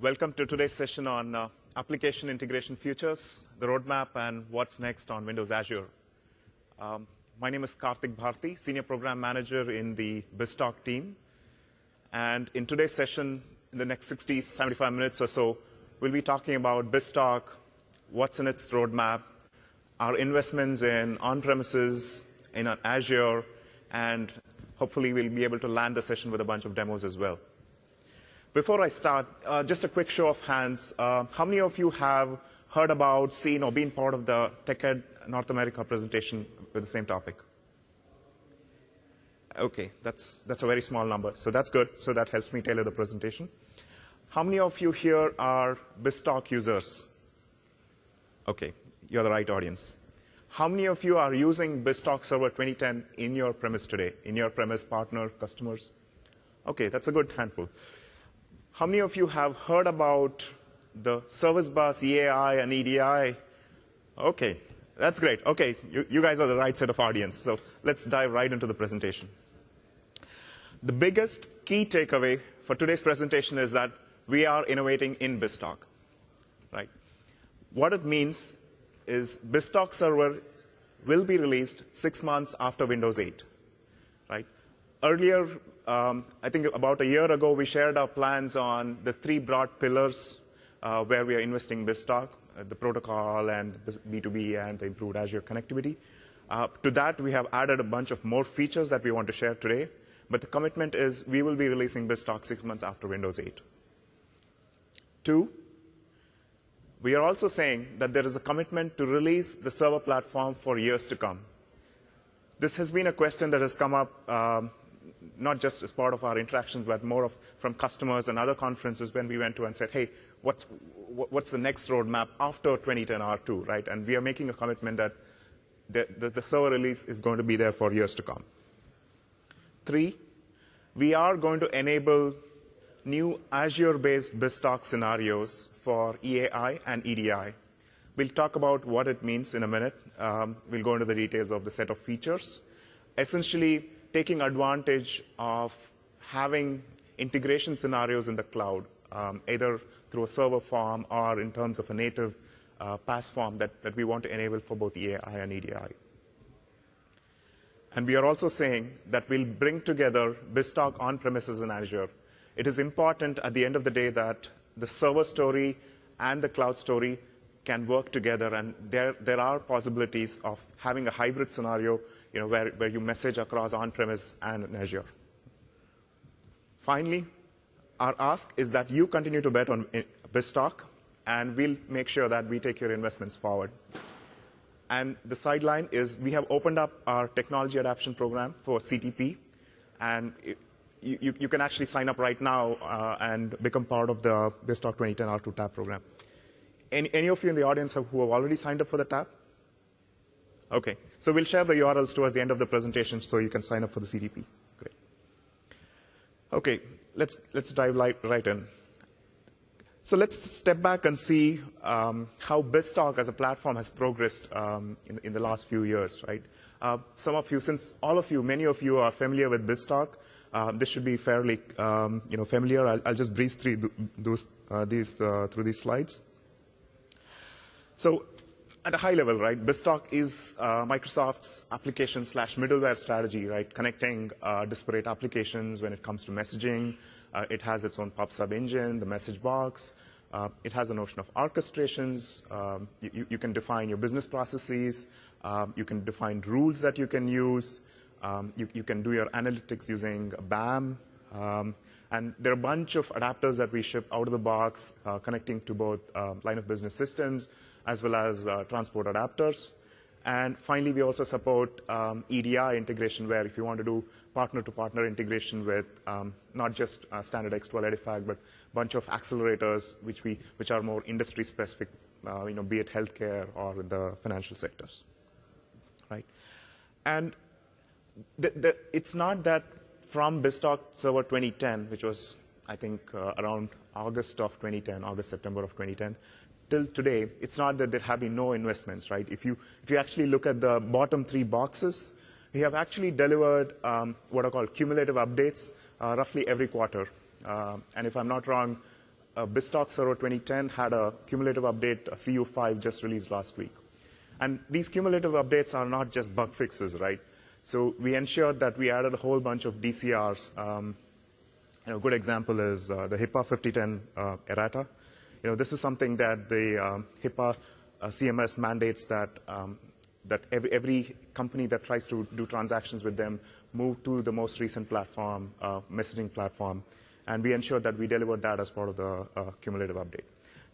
Welcome to today's session on application integration futures, the roadmap, and what's next on Windows Azure. My name is Karthik Bharti, Senior Program Manager in the BizTalk team. And in today's session, in the next 60, 75 minutes or so, we'll be talking about BizTalk, what's in its roadmap, our investments in on-premises, in Azure, and hopefully we'll be able to land the session with a bunch of demos as well. Before I start, just a quick show of hands. How many of you have heard about, seen, or been part of the TechEd North America presentation with the same topic? OK, that's a very small number. So that's good. So that helps me tailor the presentation. How many of you here are BizTalk users? OK, you're the right audience. How many of you are using BizTalk Server 2010 in your premise today, in your premise partner customers? OK, that's a good handful. How many of you have heard about the Service Bus, EAI, and EDI? OK, that's great. OK, you guys are the right set of audience. So let's dive right into the presentation. The biggest key takeaway for today's presentation is that we are innovating in BizTalk. Right? What it means is BizTalk Server will be released 6 months after Windows 8. Right? Earlier, I think about a year ago, we shared our plans on the 3 broad pillars where we are investing in BizTalk, the protocol and B2B and the improved Azure connectivity. To that, we have added a bunch of more features that we want to share today. But the commitment is we will be releasing BizTalk 6 months after Windows 8. 2, we are also saying that there is a commitment to release the server platform for years to come. This has been a question that has come up not just as part of our interactions, but more from customers and other conferences when we went to and said, hey, what's the next roadmap after 2010 R2, right? And we are making a commitment that the server release is going to be there for years to come. 3, we are going to enable new Azure-based BizTalk scenarios for EAI and EDI. We'll talk about what it means in a minute. We'll go into the details of the set of features. Essentially, taking advantage of having integration scenarios in the cloud, either through a server form or in terms of a native PaaS form that we want to enable for both EAI and EDI. And we are also saying that we'll bring together BizTalk on-premises in Azure. It is important at the end of the day that the server story and the cloud story can work together, and there are possibilities of having a hybrid scenario where you message across on-premise and in Azure. Finally, our ask is that you continue to bet on BizTalk, and we'll make sure that we take your investments forward. And the sideline is we have opened up our technology adoption program for CTP, and you can actually sign up right now and become part of the BizTalk 2010 R2 tab program. Any of you in the audience who have already signed up for the tab? OK, so we'll share the URLs towards the end of the presentation so you can sign up for the CTP. Great. OK, let's dive right in. So let's step back and see how BizTalk as a platform has progressed in the last few years, right? Some of you, since many of you are familiar with BizTalk, this should be fairly familiar. I'll just breeze through these slides. So at a high level, right, BizTalk is Microsoft's application/middleware strategy, right, connecting disparate applications when it comes to messaging. It has its own pub/sub engine, the message box. It has a notion of orchestrations. You can define your business processes. You can define rules that you can use. You can do your analytics using BAM. And there are a bunch of adapters that we ship out of the box, connecting to both line of business systems as well as transport adapters. And finally, we also support EDI integration, where if you want to do partner-to-partner integration with not just standard X12 Edifact, but a bunch of accelerators which are more industry-specific, be it healthcare or the financial sectors, right? And it's not that from BizTalk Server 2010, which was, I think, around August of 2010, September of 2010, till today, it's not that there have been no investments, right? If you actually look at the bottom 3 boxes, we have actually delivered what are called cumulative updates roughly every quarter. And if I'm not wrong, BizTalk Server 2010 had a cumulative update, CU5, just released last week. And these cumulative updates are not just bug fixes, right? So we ensured that we added a whole bunch of DCRs. A good example is the HIPAA 5010 errata. This is something that the HIPAA CMS mandates that that every company that tries to do transactions with them move to the most recent platform, messaging platform, and we ensured that we delivered that as part of the cumulative update.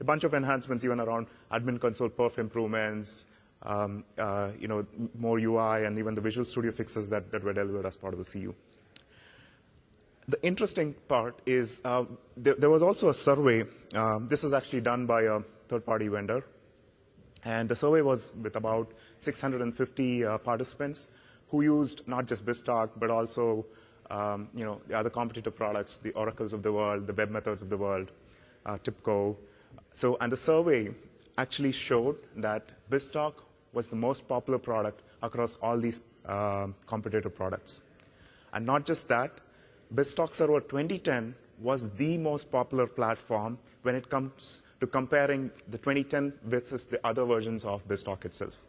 A bunch of enhancements even around admin console perf improvements, more UI, and even the Visual Studio fixes that were delivered as part of the CU. The interesting part is there was also a survey. This is actually done by a third-party vendor. And the survey was with about 650 participants who used not just BizTalk, but also the other competitor products, the Oracles of the world, the web methods of the world, TIBCO. And the survey actually showed that BizTalk was the most popular product across all these competitor products. And not just that, BizTalk Server 2010 was the most popular platform when it comes to comparing the 2010 versus the other versions of BizTalk itself.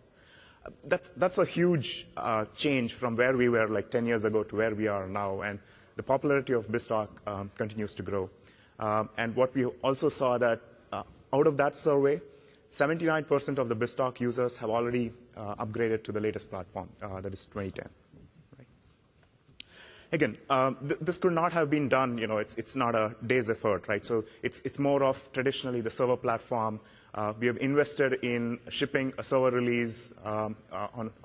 That's a huge change from where we were like 10 years ago to where we are now, and the popularity of BizTalk continues to grow. And what we also saw that out of that survey, 79% of the BizTalk users have already upgraded to the latest platform, that is 2010. Again, this could not have been done. It's not a day's effort, right? So it's more of traditionally the server platform. We have invested in shipping a server release on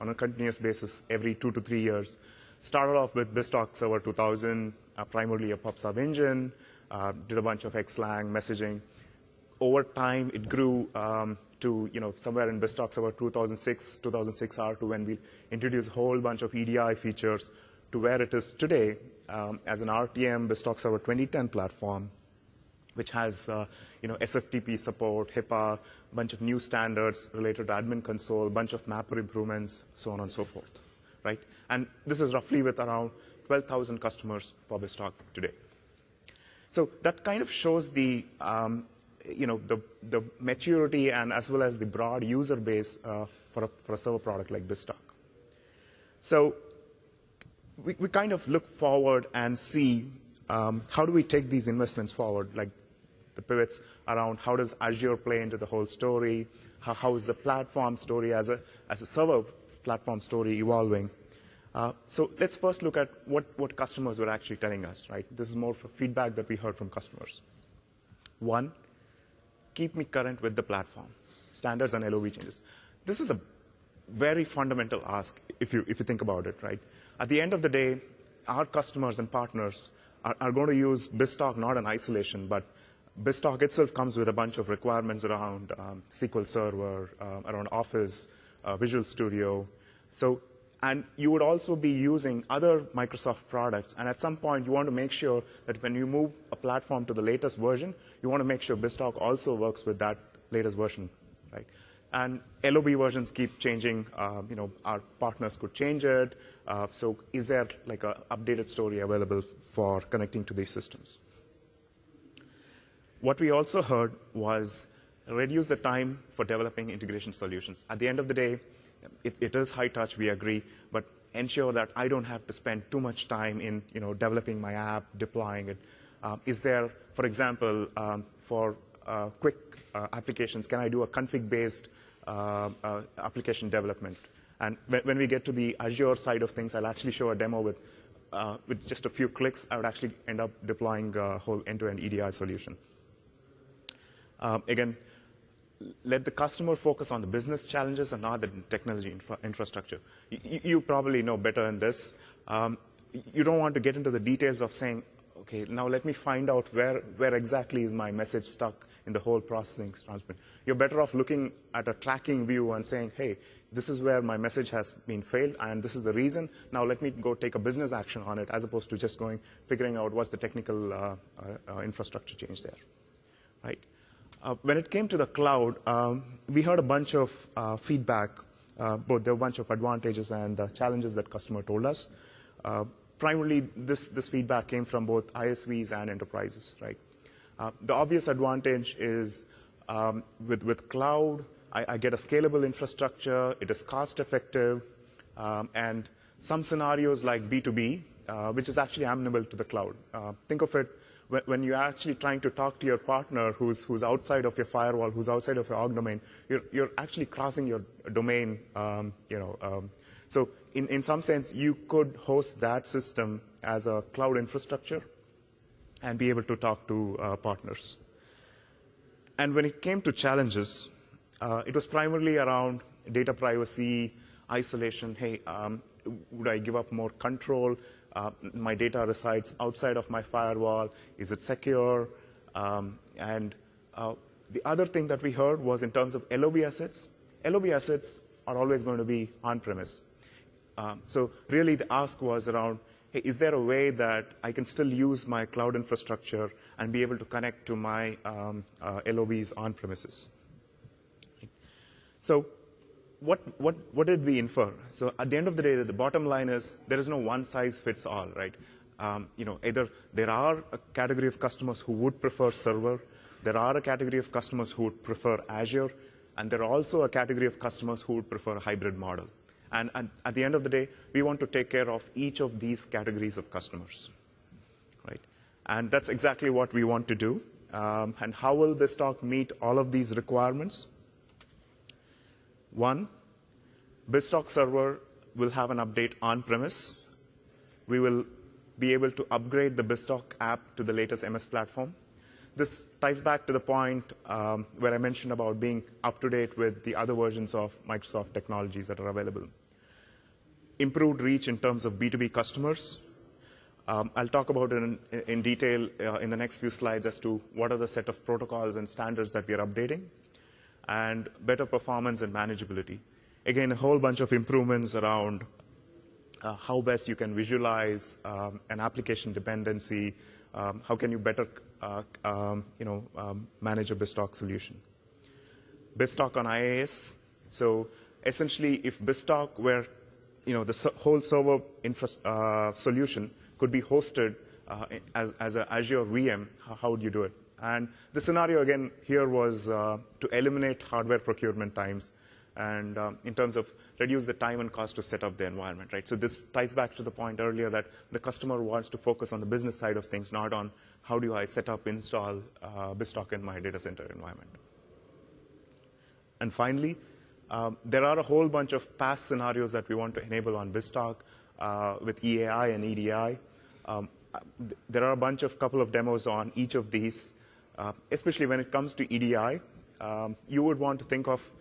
a continuous basis every 2 to 3 years. Started off with BizTalk Server 2000, primarily a PubSub engine, did a bunch of Xlang messaging. Over time, it grew to somewhere in BizTalk Server 2006 R2 when we introduced a whole bunch of EDI features to where it is today as an RTM BizTalk Server 2010 platform, which has SFTP support, HIPAA, a bunch of new standards related to admin console, a bunch of mapper improvements, so on and so forth, right? And this is roughly with around 12,000 customers for BizTalk today. So that kind of shows the maturity and as well as the broad user base for a server product like BizTalk. So we kind of look forward and see how do we take these investments forward, like the pivots around how does Azure play into the whole story, how is the platform story as a server platform story evolving. So let's first look at what customers were actually telling us, right? This is more for feedback that we heard from customers. One, keep me current with the platform, standards and LOV changes. This is a very fundamental ask if you think about it, right? At the end of the day, our customers and partners are going to use BizTalk not in isolation, but BizTalk itself comes with a bunch of requirements around SQL Server, around Office, Visual Studio. And you would also be using other Microsoft products. And at some point, you want to make sure that when you move a platform to the latest version, you want to make sure BizTalk also works with that latest version, right? And LOB versions keep changing. Our partners could change it. So is there like an updated story available for connecting to these systems? What we also heard was reduce the time for developing integration solutions. At the end of the day, it is high touch, we agree, but ensure that I don't have to spend too much time in developing my app, deploying it. Is there, for example, for quick applications, can I do a config-based application development? And when we get to the Azure side of things, I'll actually show a demo with just a few clicks. I would actually end up deploying a whole end-to-end EDI solution. Again, let the customer focus on the business challenges and not the technology infrastructure. You probably know better than this. You don't want to get into the details of saying, okay, now let me find out where exactly is my message stuck in the whole processing transmission. You're better off looking at a tracking view and saying, hey, this is where my message has been failed, and this is the reason. Now let me go take a business action on it, as opposed to just figuring out what's the technical infrastructure change there, right? When it came to the cloud, we heard a bunch of feedback. Both there were a bunch of advantages and the challenges that customer told us. Primarily, this feedback came from both ISVs and enterprises, right? The obvious advantage is with cloud, I get a scalable infrastructure, it is cost effective, and some scenarios like B2B, which is actually amenable to the cloud. Think of it when you're actually trying to talk to your partner who's outside of your firewall, who's outside of your org domain, you're actually crossing your domain. So in some sense, you could host that system as a cloud infrastructure and be able to talk to partners. And when it came to challenges, it was primarily around data privacy, isolation. Hey, would I give up more control? My data resides outside of my firewall. Is it secure? And the other thing that we heard was in terms of LOB assets. LOB assets are always going to be on-premise. So really the ask was around, hey, is there a way that I can still use my cloud infrastructure and be able to connect to my LOBs on-premises? So what did we infer? So at the end of the day, the bottom line is there is no one size fits all, right? Either there are a category of customers who would prefer server, there are a category of customers who would prefer Azure, and there are also a category of customers who would prefer a hybrid model. And at the end of the day, we want to take care of each of these categories of customers, right? And that's exactly what we want to do. And how will this talk meet all of these requirements? One, BizTalk server will have an update on-premise. We will be able to upgrade the BizTalk app to the latest MS platform. This ties back to the point where I mentioned about being up to date with the other versions of Microsoft technologies that are available. Improved reach in terms of B2B customers. I'll talk about it in detail in the next few slides as to what are the set of protocols and standards that we are updating. And better performance and manageability. Again, a whole bunch of improvements around how best you can visualize an application dependency, how can you better manage a BizTalk solution. BizTalk on IaaS. So essentially, if BizTalk were, the whole server solution could be hosted as an Azure VM, how would you do it? And the scenario, again, here was to eliminate hardware procurement times and in terms of reduce the time and cost to set up the environment, right? So this ties back to the point earlier that the customer wants to focus on the business side of things, not on how do I set up, install BizTalk in my data center environment. And finally, there are a whole bunch of past scenarios that we want to enable on BizTalk with EAI and EDI. There are a couple of demos on each of these. Especially when it comes to EDI, you would want to think of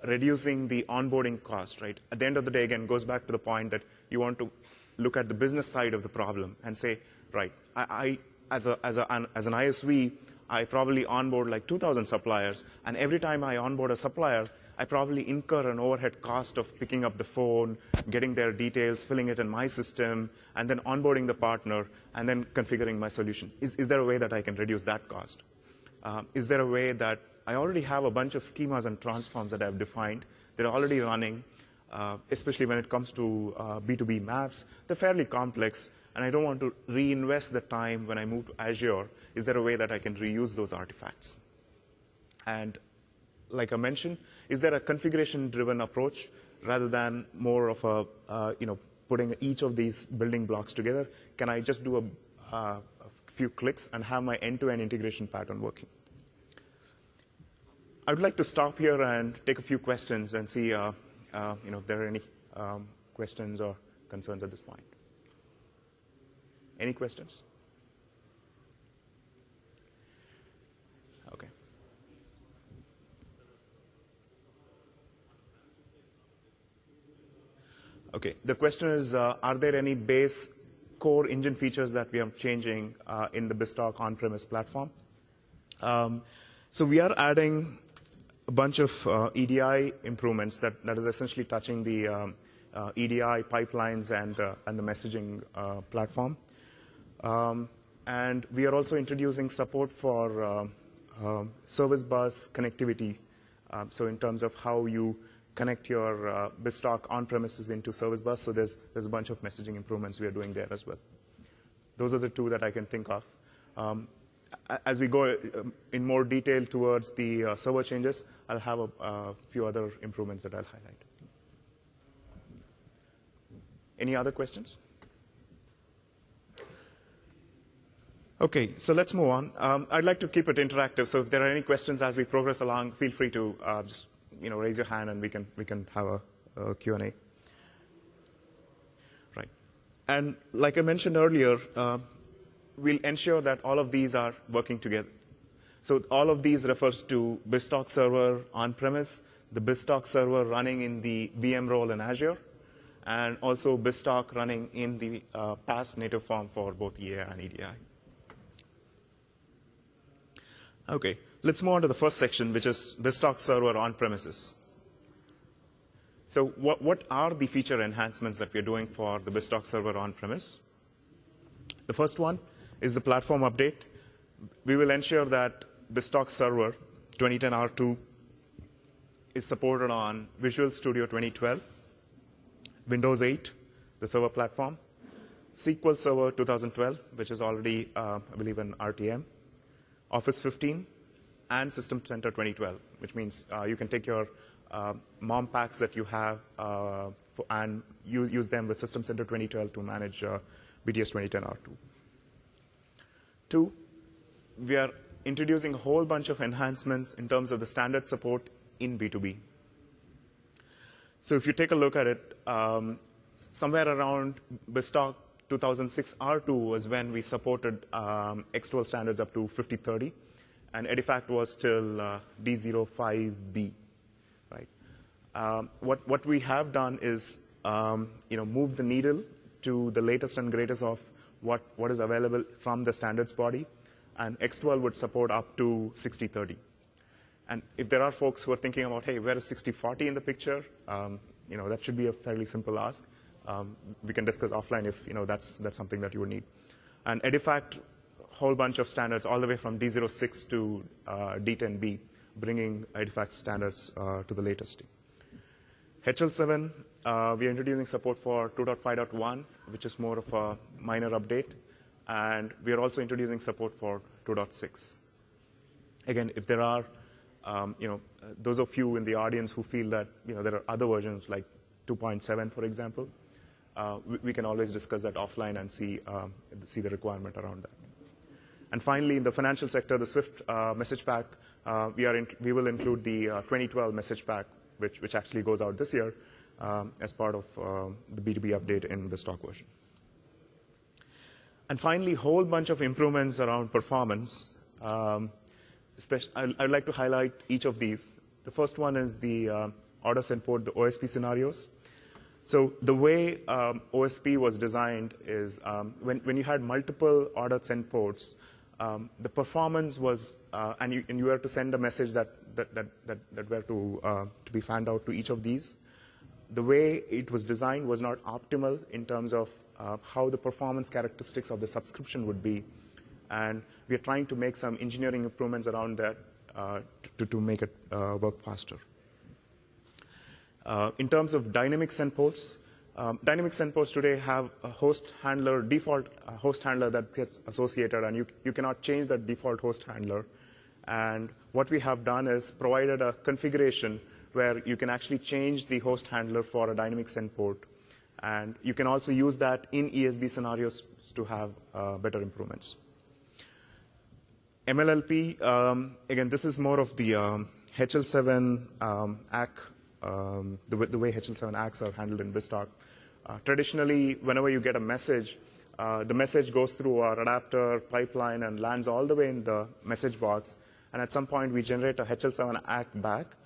reducing the onboarding cost, right? At the end of the day, again, goes back to the point that you want to look at the business side of the problem and say, right, I as an ISV, I probably onboard like 2,000 suppliers, and every time I onboard a supplier, I probably incur an overhead cost of picking up the phone, getting their details, filling it in my system, and then onboarding the partner, and then configuring my solution. Is there a way that I can reduce that cost? Is there a way that I already have a bunch of schemas and transforms that I've defined? They're already running, especially when it comes to B2B maps. They're fairly complex, and I don't want to reinvest the time when I move to Azure. Is there a way that I can reuse those artifacts? And like I mentioned, is there a configuration-driven approach rather than more of a, putting each of these building blocks together? Can I just do a few clicks and have my end-to-end integration pattern working? I would like to stop here and take a few questions and see if there are any questions or concerns at this point. Any questions? Okay. Okay. The question is, are there any base core engine features that we are changing in the BizTalk on-premise platform? So we are adding a bunch of EDI improvements that is essentially touching the EDI pipelines and the messaging platform. And we are also introducing support for service bus connectivity. So in terms of how you connect your BizTalk on-premises into service bus, so there's a bunch of messaging improvements we are doing there as well. Those are the two that I can think of. as we go in more detail towards the server changes, I'll have a few other improvements that I'll highlight. Any other questions? OK, so let's move on. I'd like to keep it interactive. So if there are any questions as we progress along, feel free to just raise your hand, and we can have a Q&A. Right. And like I mentioned earlier, we'll ensure that all of these are working together. So all of these refers to BizTalk server on-premise, the BizTalk server running in the VM role in Azure, and also BizTalk running in the PaaS native form for both EA and EDI. OK, let's move on to the first section, which is BizTalk server on-premises. So what are the feature enhancements that we're doing for the BizTalk server on-premise? The first one is the platform update. We will ensure that BizTalk server 2010 R2 is supported on Visual Studio 2012, Windows 8, the server platform, SQL Server 2012, which is already, I believe, an RTM, Office 15, and System Center 2012, which means you can take your MOM packs that you have and use them with System Center 2012 to manage BTS 2010 R2. 2, we are introducing a whole bunch of enhancements in terms of the standard support in B2B. So if you take a look at it, somewhere around BizTalk 2006 R2 was when we supported X12 standards up to 5030, and Edifact was still D05B. Right? What we have done is move the needle to the latest and greatest of what is available from the standards body, and X12 would support up to 6030. And if there are folks who are thinking about, hey, where is 6040 in the picture? That should be a fairly simple ask. We can discuss offline if that's something that you would need. And Edifact, whole bunch of standards all the way from D06 to D10B, bringing Edifact standards to the latest. HL7, we are introducing support for 2.5.1, which is more of a minor update. And we are also introducing support for 2.6. Again, if there are those of you in the audience who feel that there are other versions like 2.7, for example, we can always discuss that offline and see the requirement around that. And finally, in the financial sector, the Swift message pack, we will include the 2012 message pack, which actually goes out this year as part of the B2B update in the stock version. And finally, a whole bunch of improvements around performance. I'd like to highlight each of these. The first one is the order send port, the OSP scenarios. So the way OSP was designed is when you had multiple order send ports, the performance was, and you were to send a message that were to be fanned out to each of these. The way it was designed was not optimal in terms of how the performance characteristics of the subscription would be. And we are trying to make some engineering improvements around that to make it work faster. In terms of dynamic send ports today have a host handler, default host handler that gets associated, and you cannot change that default host handler. And what we have done is provided a configuration where you can actually change the host handler for a dynamic send port. And you can also use that in ESB scenarios to have better improvements. MLLP, again, this is more of the HL7 ACK, the way HL7 ACKs are handled in BizTalk. Traditionally, whenever you get a message, the message goes through our adapter pipeline and lands all the way in the message box. And at some point, we generate a HL7 ACK back.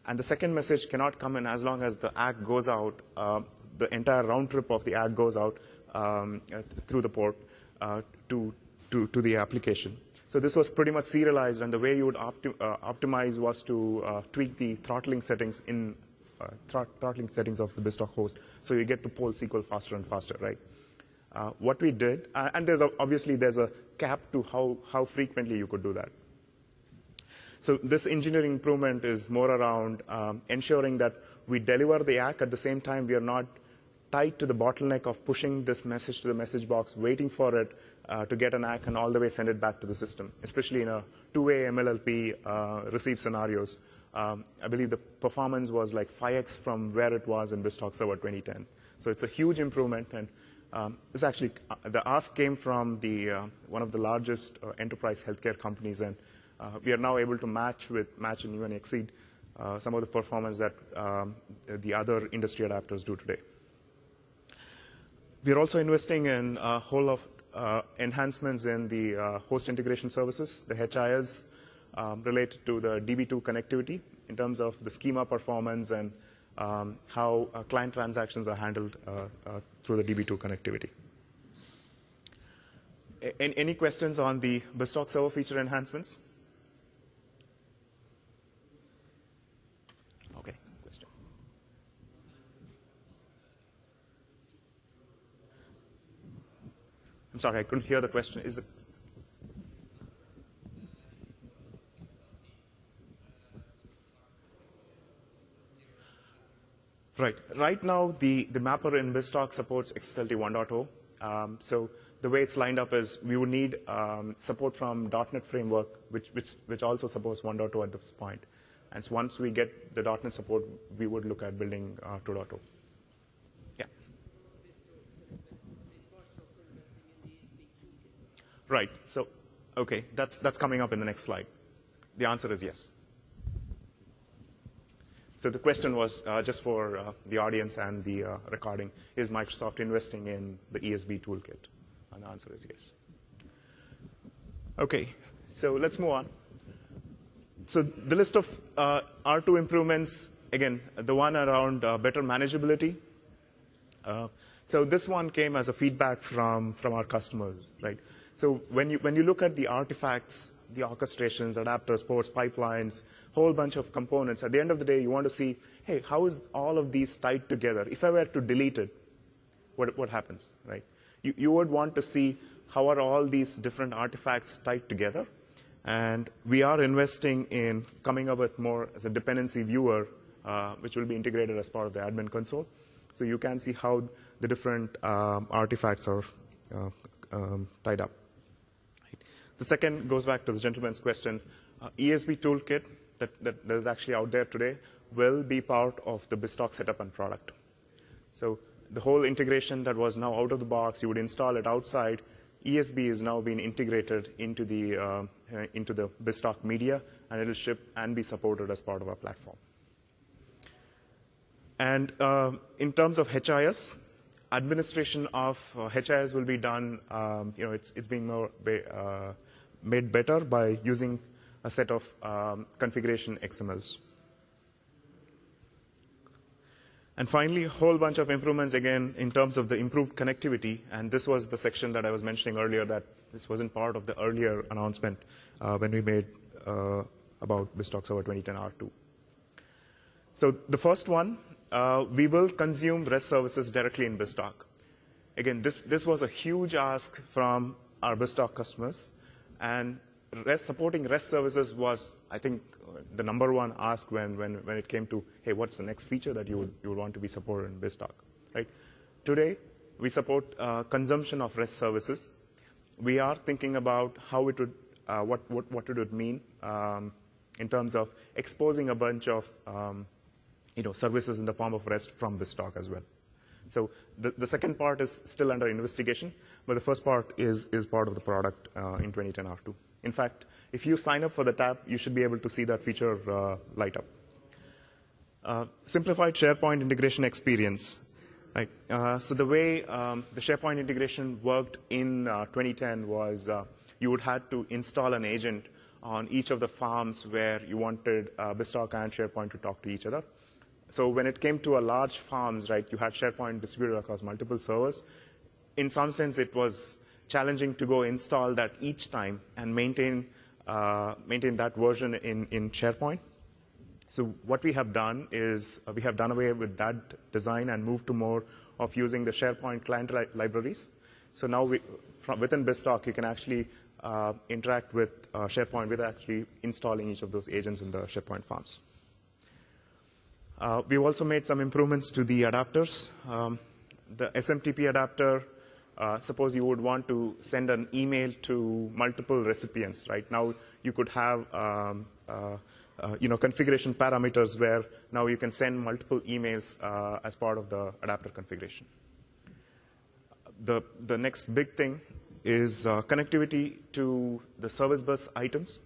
And the second message cannot come in as long as the ACK goes out. The entire round trip of the ACK goes out through the port to the application. So this was pretty much serialized, and the way you would optimize was to tweak the throttling settings in throttling settings of the BizTalk host, so you get to poll SQL faster and faster, right? What we did, and obviously there's a cap to how frequently you could do that. So this engineering improvement is more around ensuring that we deliver the ACK at the same time. We are not tied to the bottleneck of pushing this message to the message box, waiting for it, to get an ACK and all the way send it back to the system, especially in a two-way MLLP receive scenarios. I believe the performance was like 5x from where it was in BizTalk Server 2010. So it's a huge improvement, and it's actually the ask came from one of the largest enterprise healthcare companies, and we are now able to match and even exceed some of the performance that the other industry adapters do today. We are also investing in a whole of enhancements in the host integration services, the HIS, related to the DB2 connectivity in terms of the schema performance and how client transactions are handled through the DB2 connectivity. Any questions on the BizTalk server feature enhancements? Okay, question. I'm sorry, I couldn't hear the question. Is it? Right. Right now, the mapper in BizTalk supports XSLT 1.0. So the way it's lined up is we would need support from .NET Framework, which also supports 1.0 at this point. And so once we get the .NET support, we would look at building 2.0. Yeah. Right. So, okay, that's coming up in the next slide. The answer is yes. So the question was just for the audience and the recording, is Microsoft investing in the ESB toolkit? And the answer is yes. Okay, so let's move on. So the list of R2 improvements, again, the one around better manageability. So this one came as a feedback from our customers, right? So when you look at the artifacts, the orchestrations, adapters, ports, pipelines, whole bunch of components, at the end of the day, you want to see, hey, how is all of these tied together? If I were to delete it, what happens, right? You would want to see how are all these different artifacts tied together. And we are investing in coming up with more as a dependency viewer, which will be integrated as part of the admin console. So you can see how the different artifacts are tied up. The second goes back to the gentleman's question. ESB toolkit that is actually out there today will be part of the BizTalk setup and product. So the whole integration that was now out of the box, you would install it outside. ESB is now being integrated into the BizTalk media, and it will ship and be supported as part of our platform. And in terms of HIS, administration of HIS will be done. It's being more made better by using a set of configuration XMLs. And finally, a whole bunch of improvements, again, in terms of the improved connectivity. And this was the section that I was mentioning earlier, that this wasn't part of the earlier announcement when we made about BizTalk Server 2010 R2. So the first one, we will consume REST services directly in BizTalk. Again, this was a huge ask from our BizTalk customers. And supporting REST services was, I think, the #1 ask when it came to, hey, what's the next feature that you would want to be supported in BizTalk, right? Today, we support consumption of REST services. We are thinking about how it would, what it would mean in terms of exposing a bunch of services in the form of REST from BizTalk as well. So the second part is still under investigation, but the first part is part of the product in 2010 R2. In fact, if you sign up for the tab, you should be able to see that feature light up. Simplified SharePoint integration experience. Right. So the way the SharePoint integration worked in 2010 was you would have to install an agent on each of the farms where you wanted BizTalk and SharePoint to talk to each other. So when it came to a large farms, right, you had SharePoint distributed across multiple servers. In some sense, it was challenging to go install that each time and maintain that version in SharePoint. So what we have done is we have done away with that design and moved to more of using the SharePoint client libraries. So now within BizTalk, you can actually interact with SharePoint with actually installing each of those agents in the SharePoint farms. We've also made some improvements to the adapters. The SMTP adapter suppose you would want to send an email to multiple recipients, right? Now you could have configuration parameters where now you can send multiple emails as part of the adapter configuration. The next big thing is connectivity to the service bus items.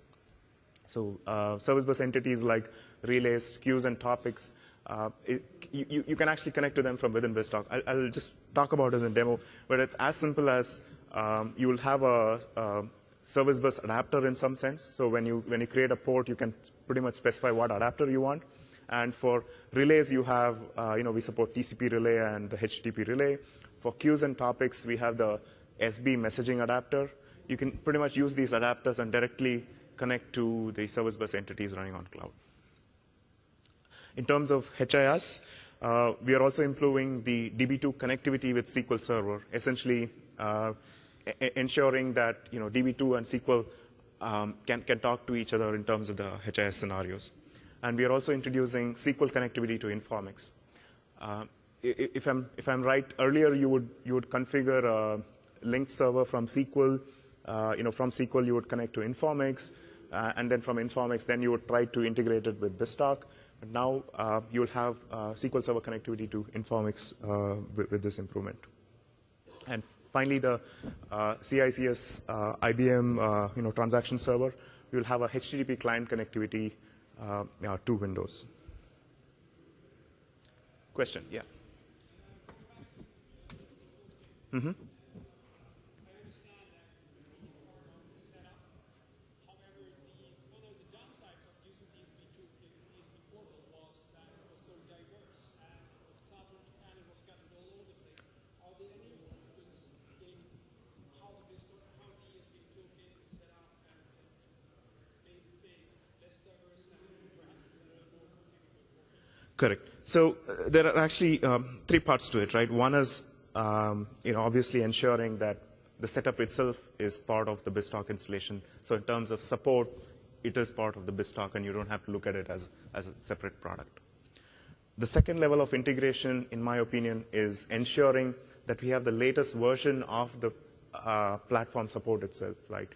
So service bus entities like relays, queues, and topics, you can actually connect to them from within BizTalk. I'll just talk about it in the demo, but it's as simple as you will have a service bus adapter in some sense. So when you create a port, you can pretty much specify what adapter you want. And for relays, you have, we support TCP relay and the HTTP relay. For queues and topics, we have the SB messaging adapter. You can pretty much use these adapters and directly connect to the service bus entities running on cloud. In terms of HIS, we are also improving the DB2 connectivity with SQL Server, essentially ensuring that DB2 and SQL can talk to each other in terms of the HIS scenarios. And we are also introducing SQL connectivity to Informix. If I'm right, earlier you would configure a linked server from SQL. From SQL you would connect to Informix, and then from Informix, then you would try to integrate it with BizTalk. But now you'll have SQL Server connectivity to Informix with this improvement. And finally, the CICS IBM transaction server, you'll have a HTTP client connectivity to Windows. Question? Yeah. Mm-hmm. Correct. So there are actually three parts to it, right? One is, obviously ensuring that the setup itself is part of the BizTalk installation. So in terms of support, it is part of the BizTalk, and you don't have to look at it as a separate product. The second level of integration, in my opinion, is ensuring that we have the latest version of the platform support itself, right?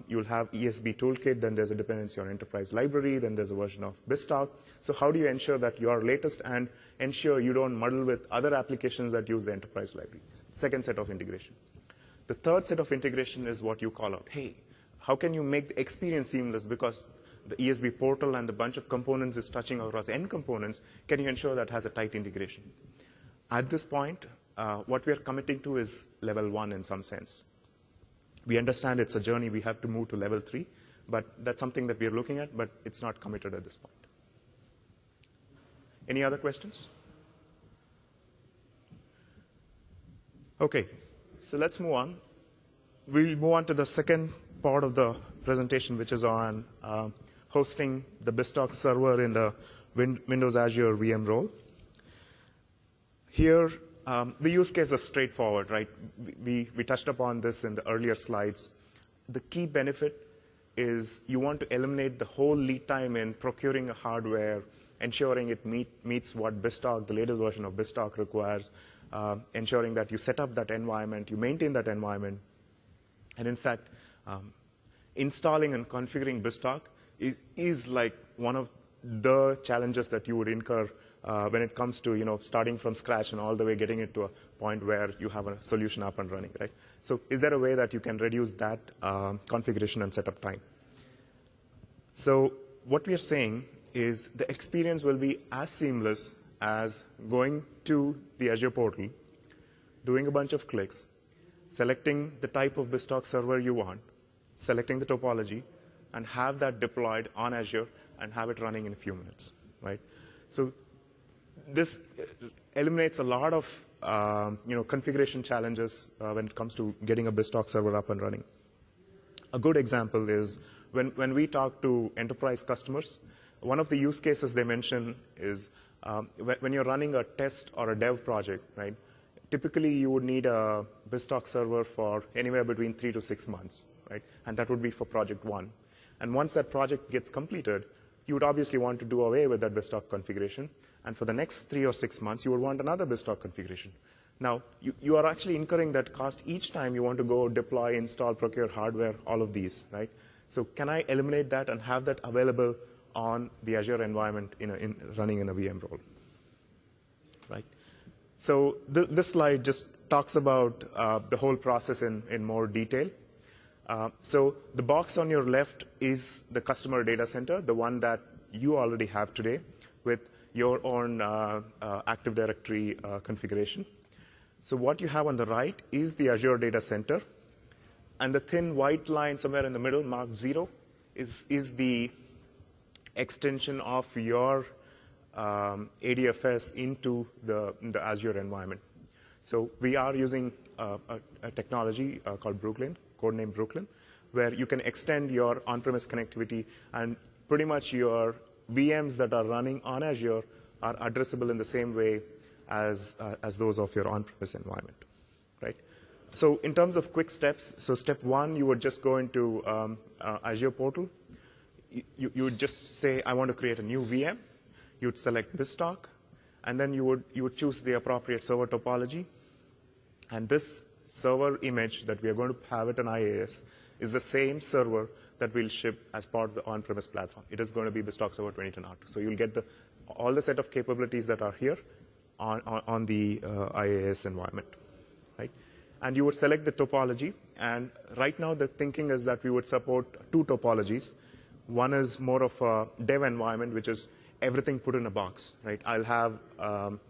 You'll have ESB toolkit, then there's a dependency on enterprise library, then there's a version of BizTalk. So how do you ensure that you're latest and ensure you don't muddle with other applications that use the enterprise library? Second set of integration. The third set of integration is what you call out. Hey, how can you make the experience seamless? Because the ESB portal and the bunch of components is touching across end components. Can you ensure that has a tight integration? At this point, what we are committing to is level 1 in some sense. We understand it's a journey. We have to move to level 3, but that's something that we are looking at, but it's not committed at this point. Any other questions? Okay, so let's move on. We'll move on to the second part of the presentation, which is on hosting the BizTalk server in the Windows Azure VM role. Here, the use case is straightforward, right? We touched upon this in the earlier slides. The key benefit is you want to eliminate the whole lead time in procuring a hardware, ensuring it meets what BizTalk, the latest version of BizTalk requires, ensuring that you set up that environment, you maintain that environment. And in fact, installing and configuring BizTalk is like one of the challenges that you would incur when it comes to starting from scratch and all the way getting it to a point where you have a solution up and running, right? So is there a way that you can reduce that configuration and setup time? So what we are saying is the experience will be as seamless as going to the Azure portal, doing a bunch of clicks, selecting the type of BizTalk server you want, selecting the topology, and have that deployed on Azure and have it running in a few minutes, right? So this eliminates a lot of configuration challenges when it comes to getting a BizTalk server up and running. A good example is when we talk to enterprise customers, one of the use cases they mention is when you're running a test or a dev project, right? Typically, you would need a BizTalk server for anywhere between 3 to 6 months, right? And that would be for project 1. And once that project gets completed, you would obviously want to do away with that BizTalk configuration. And for the next 3 or 6 months, you would want another BizTalk configuration. Now, you are actually incurring that cost each time you want to go deploy, install, procure hardware, all of these, right? So can I eliminate that and have that available on the Azure environment running in a VM role, right? So this slide just talks about the whole process in more detail. So the box on your left is the customer data center, the one that you already have today with your own Active Directory configuration. So what you have on the right is the Azure data center, and the thin white line somewhere in the middle, marked 0, is the extension of your ADFS into the Azure environment. So we are using a technology called Brooklyn, codename Brooklyn, where you can extend your on-premise connectivity, and pretty much your VMs that are running on Azure are addressable in the same way as those of your on-premise environment, right? So in terms of quick steps, so step 1, you would just go into Azure portal. You would just say, I want to create a new VM. You would select BizTalk, and then you would choose the appropriate server topology. And this server image that we are going to have it in IaaS is the same server that we'll ship as part of the on-premise platform. It is going to be BizTalk Server 2010R2. So you'll get all the set of capabilities that are here on the IaaS environment, right? And you would select the topology. And right now, the thinking is that we would support 2 topologies. One is more of a dev environment, which is everything put in a box, right? I'll have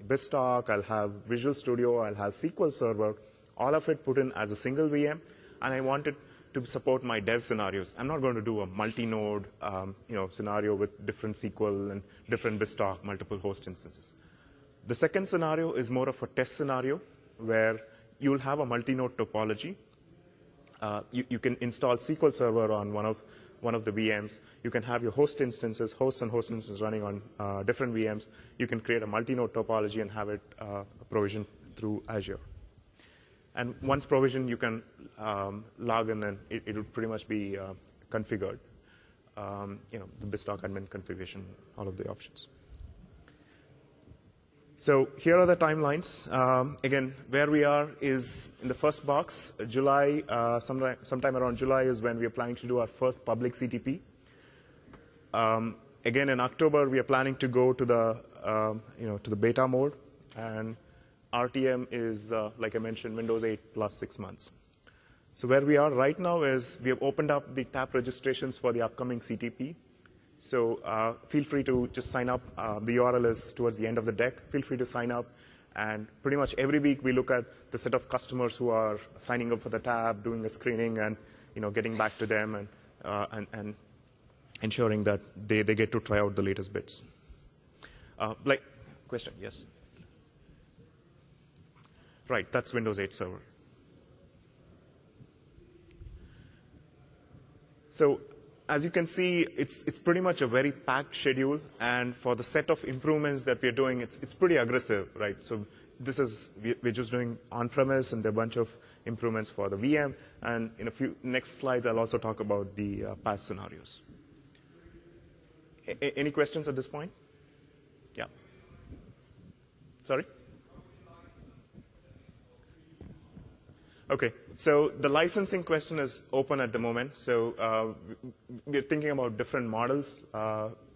BizTalk, I'll have Visual Studio, I'll have SQL Server, all of it put in as a single VM, and I want it to support my dev scenarios. I'm not going to do a multi-node scenario with different SQL and different BizTalk, multiple host instances. The second scenario is more of a test scenario where you'll have a multi-node topology. You can install SQL Server on one of the VMs. You can have your hosts and host instances running on different VMs. You can create a multi-node topology and have it provisioned through Azure. And once provisioned, you can log in, and it will pretty much be configured. The BizTalk admin configuration, all of the options. So here are the timelines. Again, where we are is in the first box. July, sometime around July is when we are planning to do our first public CTP. Again, in October, we are planning to go to the beta mode, and RTM is, like I mentioned, Windows 8 plus 6 months. So where we are right now is we have opened up the tap registrations for the upcoming CTP. So feel free to just sign up. The URL is towards the end of the deck. Feel free to sign up. And pretty much every week we look at the set of customers who are signing up for the tab, doing a screening, and getting back to them and ensuring that they get to try out the latest bits. Question? Yes. Right, that's Windows 8 Server. So as you can see, it's pretty much a very packed schedule, and for the set of improvements that we're doing, it's pretty aggressive, right? So we're just doing on-premise, and there are a bunch of improvements for the VM, and in a few next slides, I'll also talk about the past scenarios. Any questions at this point? Yeah. Sorry? Okay, so the licensing question is open at the moment. So we're thinking about different models,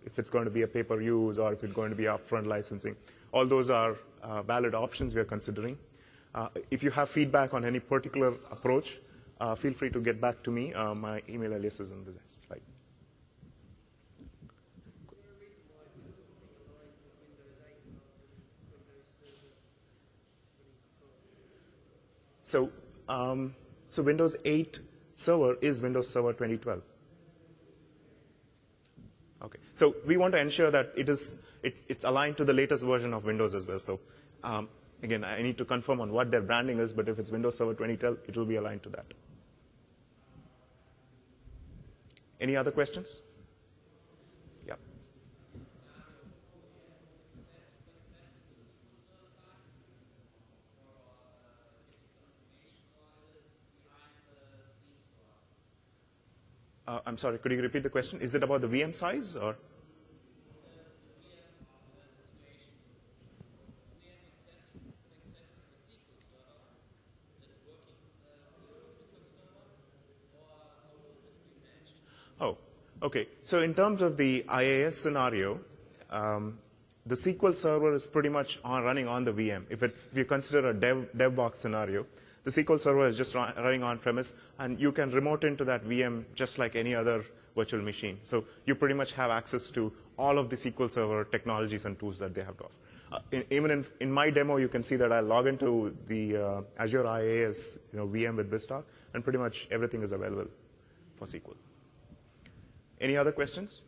if it's going to be a pay-per-use or if it's going to be upfront licensing. All those are valid options we are considering. If you have feedback on any particular approach, feel free to get back to me. My email alias is in the slide. So Windows 8 Server is Windows Server 2012. Okay, so we want to ensure that it's aligned to the latest version of Windows as well. So again, I need to confirm on what their branding is, but if it's Windows Server 2012, it will be aligned to that. Any other questions? Yeah. I'm sorry, could you repeat the question? Is it about the VM size or? Oh, okay. So in terms of the IaaS scenario, the SQL Server is pretty much running on the VM. If you consider a dev box scenario, the SQL Server is just running on-premise, and you can remote into that VM just like any other virtual machine. So you pretty much have access to all of the SQL Server technologies and tools that they have to offer. Even in my demo, you can see that I log into the Azure IaaS VM with BizTalk, and pretty much everything is available for SQL. Any other questions?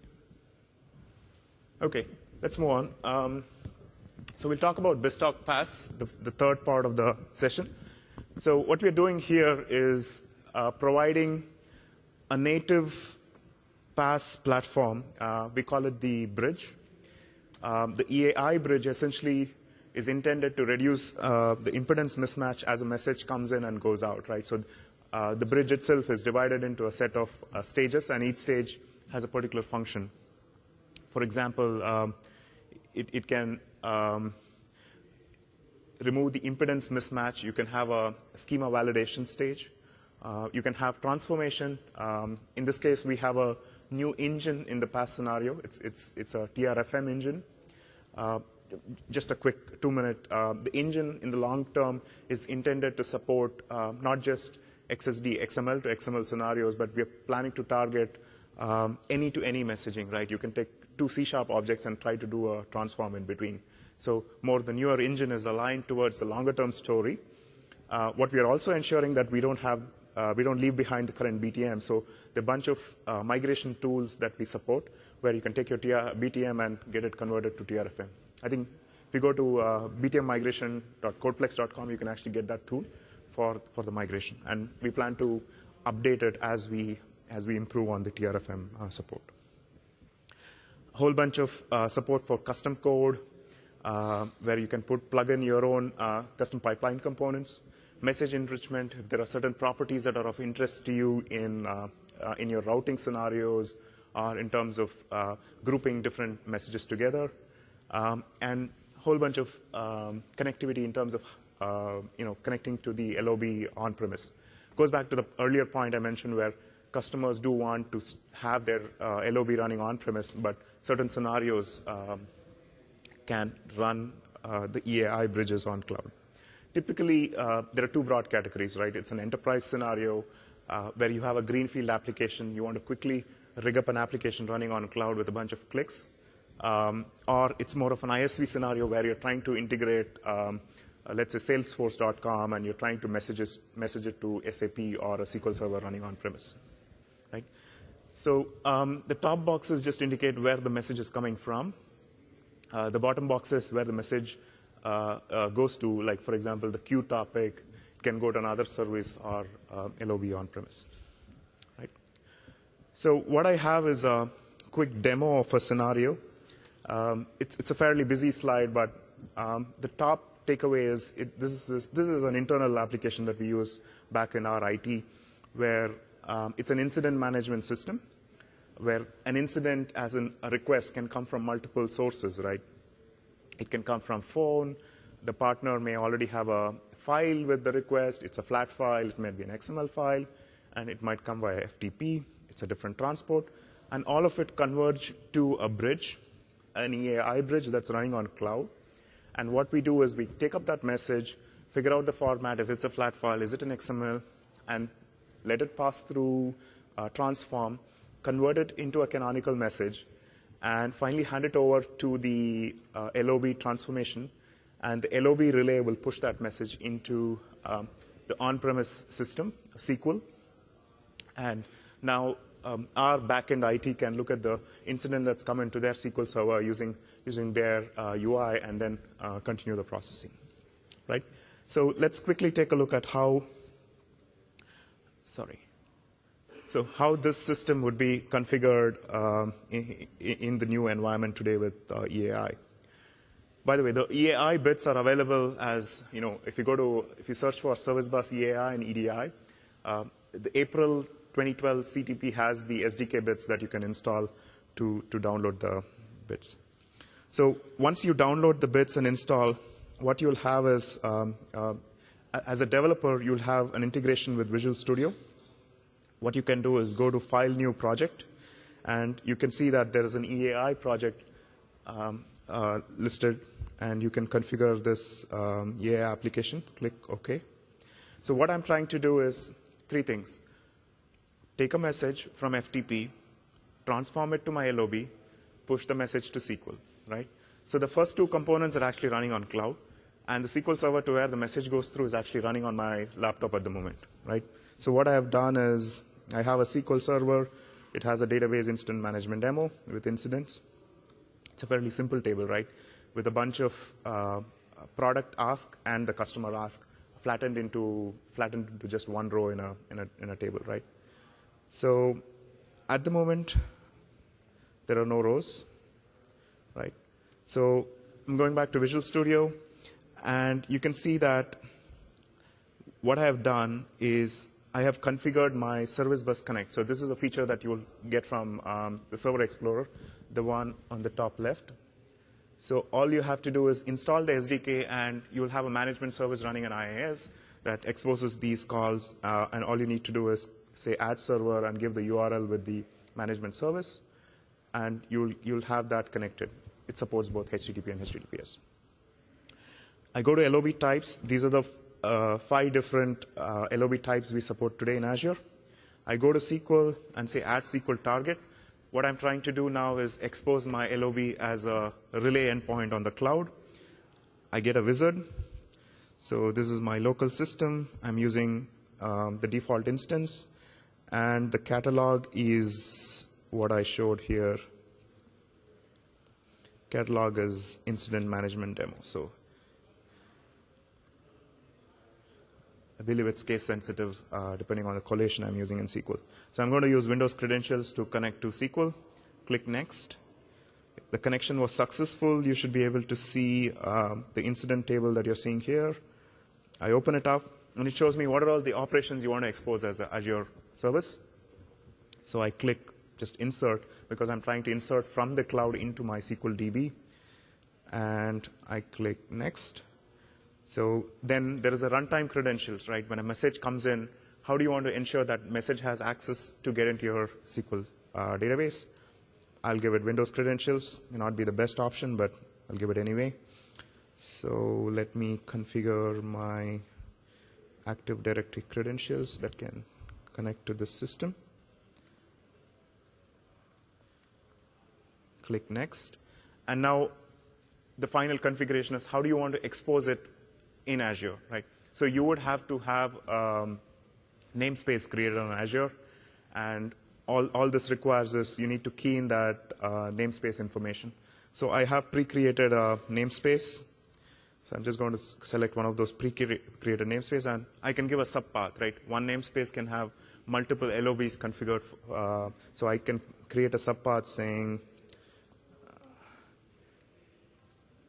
Okay, let's move on. So we'll talk about BizTalk Pass, the third part of the session. So what we're doing here is providing a native PaaS platform. We call it the bridge. The EAI bridge essentially is intended to reduce the impedance mismatch as a message comes in and goes out, right? So the bridge itself is divided into a set of stages, and each stage has a particular function. For example, it can remove the impedance mismatch. You can have a schema validation stage. You can have transformation. In this case, we have a new engine in the past scenario. It's a TRFM engine. Just a quick 2-minute. The engine in the long term is intended to support not just XSD, XML to XML scenarios, but we're planning to target any-to-any messaging, right? You can take two C# objects and try to do a transform in between. So the newer engine is aligned towards the longer-term story. What we are also ensuring that we don't leave behind the current BTM. So the bunch of migration tools that we support, where you can take your BTM and get it converted to TRFM. I think if you go to btmmigration.codeplex.com, you can actually get that tool for the migration. And we plan to update it as we improve on the TRFM support. A whole bunch of support for custom code, where you can plug in your own custom pipeline components, message enrichment. If there are certain properties that are of interest to you in your routing scenarios, or in terms of grouping different messages together, and a whole bunch of connectivity in terms of connecting to the LOB on-premise. Goes back to the earlier point I mentioned, where customers do want to have their LOB running on-premise, but certain scenarios can run the EAI bridges on cloud. Typically, there are two broad categories, right? It's an enterprise scenario where you have a greenfield application. You want to quickly rig up an application running on cloud with a bunch of clicks. Or it's more of an ISV scenario where you're trying to integrate, let's say, Salesforce.com, and you're trying to message it to SAP or a SQL Server running on-premise, right? So the top boxes just indicate where the message is coming from. The bottom boxes where the message goes to, like, for example, the queue topic can go to another service or LOB on-premise, right? So what I have is a quick demo of a scenario. It's a fairly busy slide, but the top takeaway is this is an internal application that we use back in our IT, where it's an incident management system, where an incident as a request can come from multiple sources, right? It can come from phone. The partner may already have a file with the request. It's a flat file. It may be an XML file, and it might come via FTP. It's a different transport, and all of it converge to a bridge, an EAI bridge that's running on cloud. And what we do is we take up that message, figure out the format. If it's a flat file, is it an XML, and let it pass through transform, convert it into a canonical message, and finally hand it over to the LOB transformation. And the LOB relay will push that message into the on-premise system, SQL. And now our backend IT can look at the incident that's come into their SQL Server using their UI, and then continue the processing, right? So let's quickly take a look at how this system would be configured in the new environment today with EAI. By the way, the EAI bits are available as, if you search for Service Bus EAI and EDI, the April 2012 CTP has the SDK bits that you can install to download the bits. So once you download the bits and install, what you'll have is, as a developer, you'll have an integration with Visual Studio. What you can do is go to File, New Project, And you can see that there is an EAI project listed, and you can configure this EAI application. Click OK. So what I'm trying to do is three things. Take a message from FTP, transform it to my LOB, push the message to SQL, right? So the first two components are actually running on cloud, and the SQL server to where the message goes through is actually running on my laptop at the moment, right? So what I have done is I have a SQL server. It has a database instant management demo with incidents. It's a fairly simple table, right, with a bunch of product ask and the customer ask flattened into just one row in a table, right? So at the moment, there are no rows, right? So I'm going back to Visual Studio, and you can see that what I have done is I have configured my Service Bus Connect. So this is a feature that you will get from the Server Explorer, the one on the top left. So all you have to do is install the SDK, and you'll have a management service running an IIS that exposes these calls, and all you need to do is say add server and give the URL with the management service, and you'll have that connected. It supports both HTTP and HTTPS. I go to LOB types. These are the 5 different LOB types we support today in Azure. I go to SQL and say add SQL target. What I'm trying to do now is expose my LOB as a relay endpoint on the cloud. I get a wizard. So this is my local system. I'm using the default instance. And the catalog is what I showed here. Catalog is incident management demo. So I believe it's case sensitive depending on the collation I'm using in SQL. So I'm going to use Windows credentials to connect to SQL. Click Next. The connection was successful. You should be able to see the incident table that you're seeing here. I open it up, and it shows me what are all the operations you want to expose as an Azure service. So I click just Insert, because I'm trying to insert from the cloud into my SQL DB. And I click Next. So then there is a runtime credentials, right? When a message comes in, how do you want to ensure that message has access to get into your SQL database? I'll give it Windows credentials. May not be the best option, but I'll give it anyway. So let me configure my Active Directory credentials that can connect to this system. Click Next. And now the final configuration is how do you want to expose it in Azure, right? So you would have to have namespace created on Azure, and all this requires is you need to key in that namespace information. So I have pre-created a namespace. So I'm just going to select one of those pre-created namespace, and I can give a subpath, right? One namespace can have multiple LOBs configured. So I can create a subpath saying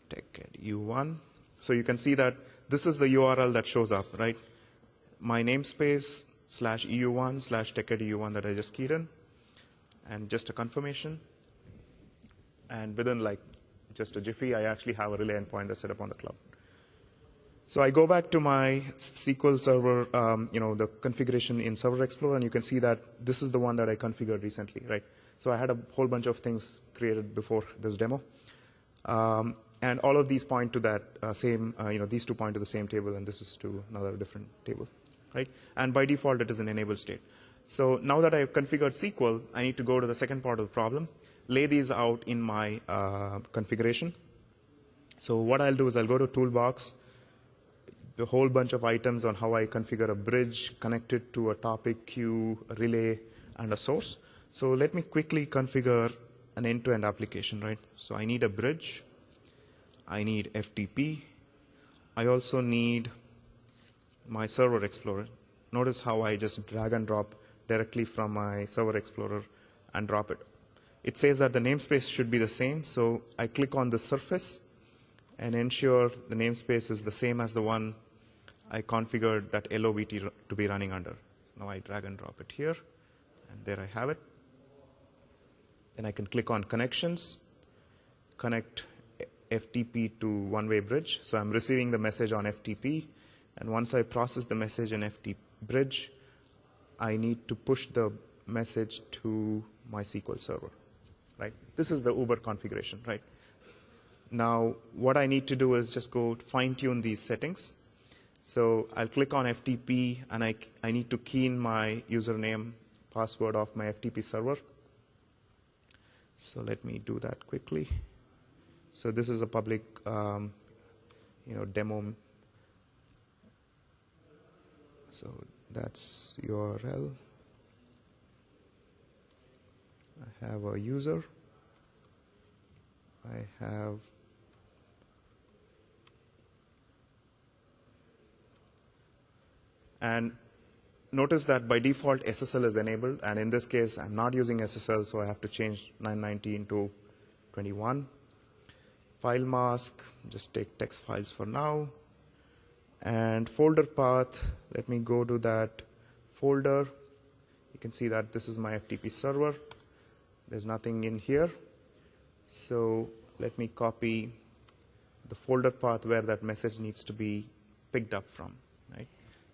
TechEd U1. So you can see that this is the URL that shows up, right? My namespace /EU1/TechEd EU1 that I just keyed in, and just a confirmation. And within like just a jiffy, I actually have a relay endpoint that's set up on the cloud. So I go back to my SQL server, the configuration in Server Explorer, and you can see that this is the one that I configured recently, right? So I had a whole bunch of things created before this demo. And all of these point to that same, these two point to the same table, and this is to another different table, right? And by default, it is an enabled state. So now that I've configured SQL, I need to go to the second part of the problem, lay these out in my configuration. So what I'll do is I'll go to Toolbox, a whole bunch of items on how I configure a bridge connected to a topic, queue, a relay, and a source. So let me quickly configure an end-to-end application, right? So I need a bridge. I need FTP. I also need my Server Explorer. Notice how I just drag and drop directly from my Server Explorer and drop it. It says that the namespace should be the same, so I click on the surface and ensure the namespace is the same as the one I configured that LOB to be running under. Now I drag and drop it here, and there I have it. Then I can click on Connections, connect FTP to one-way bridge. So I'm receiving the message on FTP, and once I process the message in FTP bridge, I need to push the message to MySQL server, right? This is the Uber configuration, right? Now, what I need to do is just go fine-tune these settings. So I'll click on FTP, and I need to key in my username, password of my FTP server. So let me do that quickly. So this is a public, demo. So that's URL. I have a user. I have and notice that by default SSL is enabled, and in this case I'm not using SSL, so I have to change 919 to 21. File mask, just take text files for now. And folder path, let me go to that folder. You can see that this is my FTP server. There's nothing in here. So let me copy the folder path where that message needs to be picked up from, right?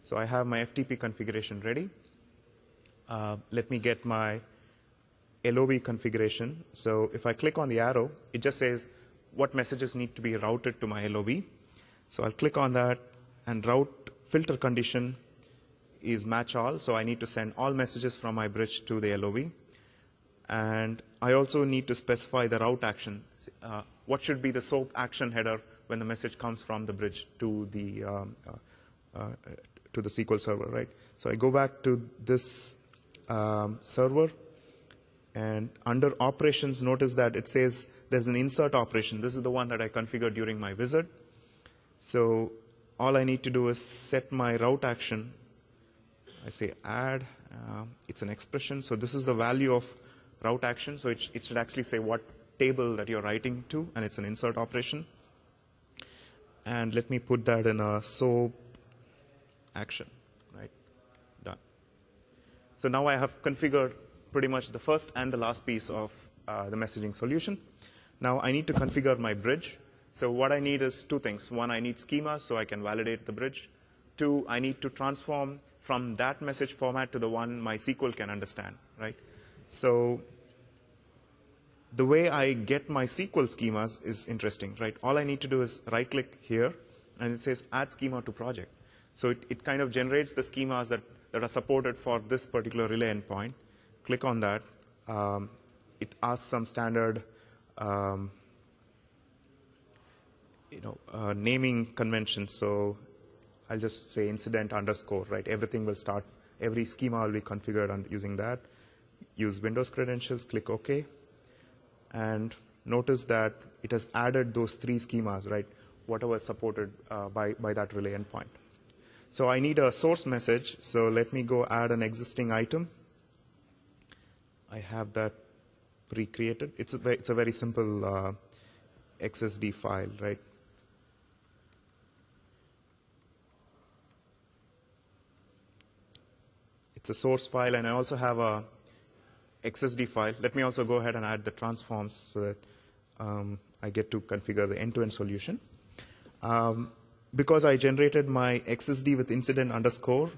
So I have my FTP configuration ready. Let me get my LOB configuration. So if I click on the arrow, it just says what messages need to be routed to my LOB. So I'll click on that, and route filter condition is match all. So I need to send all messages from my bridge to the LOB. And I also need to specify the route action. What should be the SOAP action header when the message comes from the bridge to the SQL server, right? So I go back to this server, and under operations, notice that it says there's an insert operation. This is the one that I configured during my visit. So all I need to do is set my route action. I say add. It's an expression. So this is the value of route action. So it should actually say what table that you're writing to, and it's an insert operation. And let me put that in a SOAP action, right? Done. So now I have configured pretty much the first and the last piece of the messaging solution. Now I need to configure my bridge. So what I need is two things. One, I need schemas so I can validate the bridge. Two, I need to transform from that message format to the one MySQL can understand, right? So the way I get my SQL schemas is interesting, right? All I need to do is right-click here, and it says Add Schema to Project. So it kind of generates the schemas that are supported for this particular relay endpoint. Click on that. It asks some standard naming conventions. So I'll just say incident underscore, right? Everything will start, every schema will be configured using that. Use Windows credentials, click OK. And notice that it has added those three schemas, right? Whatever is supported by that relay endpoint. So I need a source message. So let me go add an existing item. I have that pre-created. It's a very simple XSD file, right? It's a source file, and I also have a XSD file. Let me also go ahead and add the transforms so that I get to configure the end-to-end solution. Because I generated my XSD with incident underscore,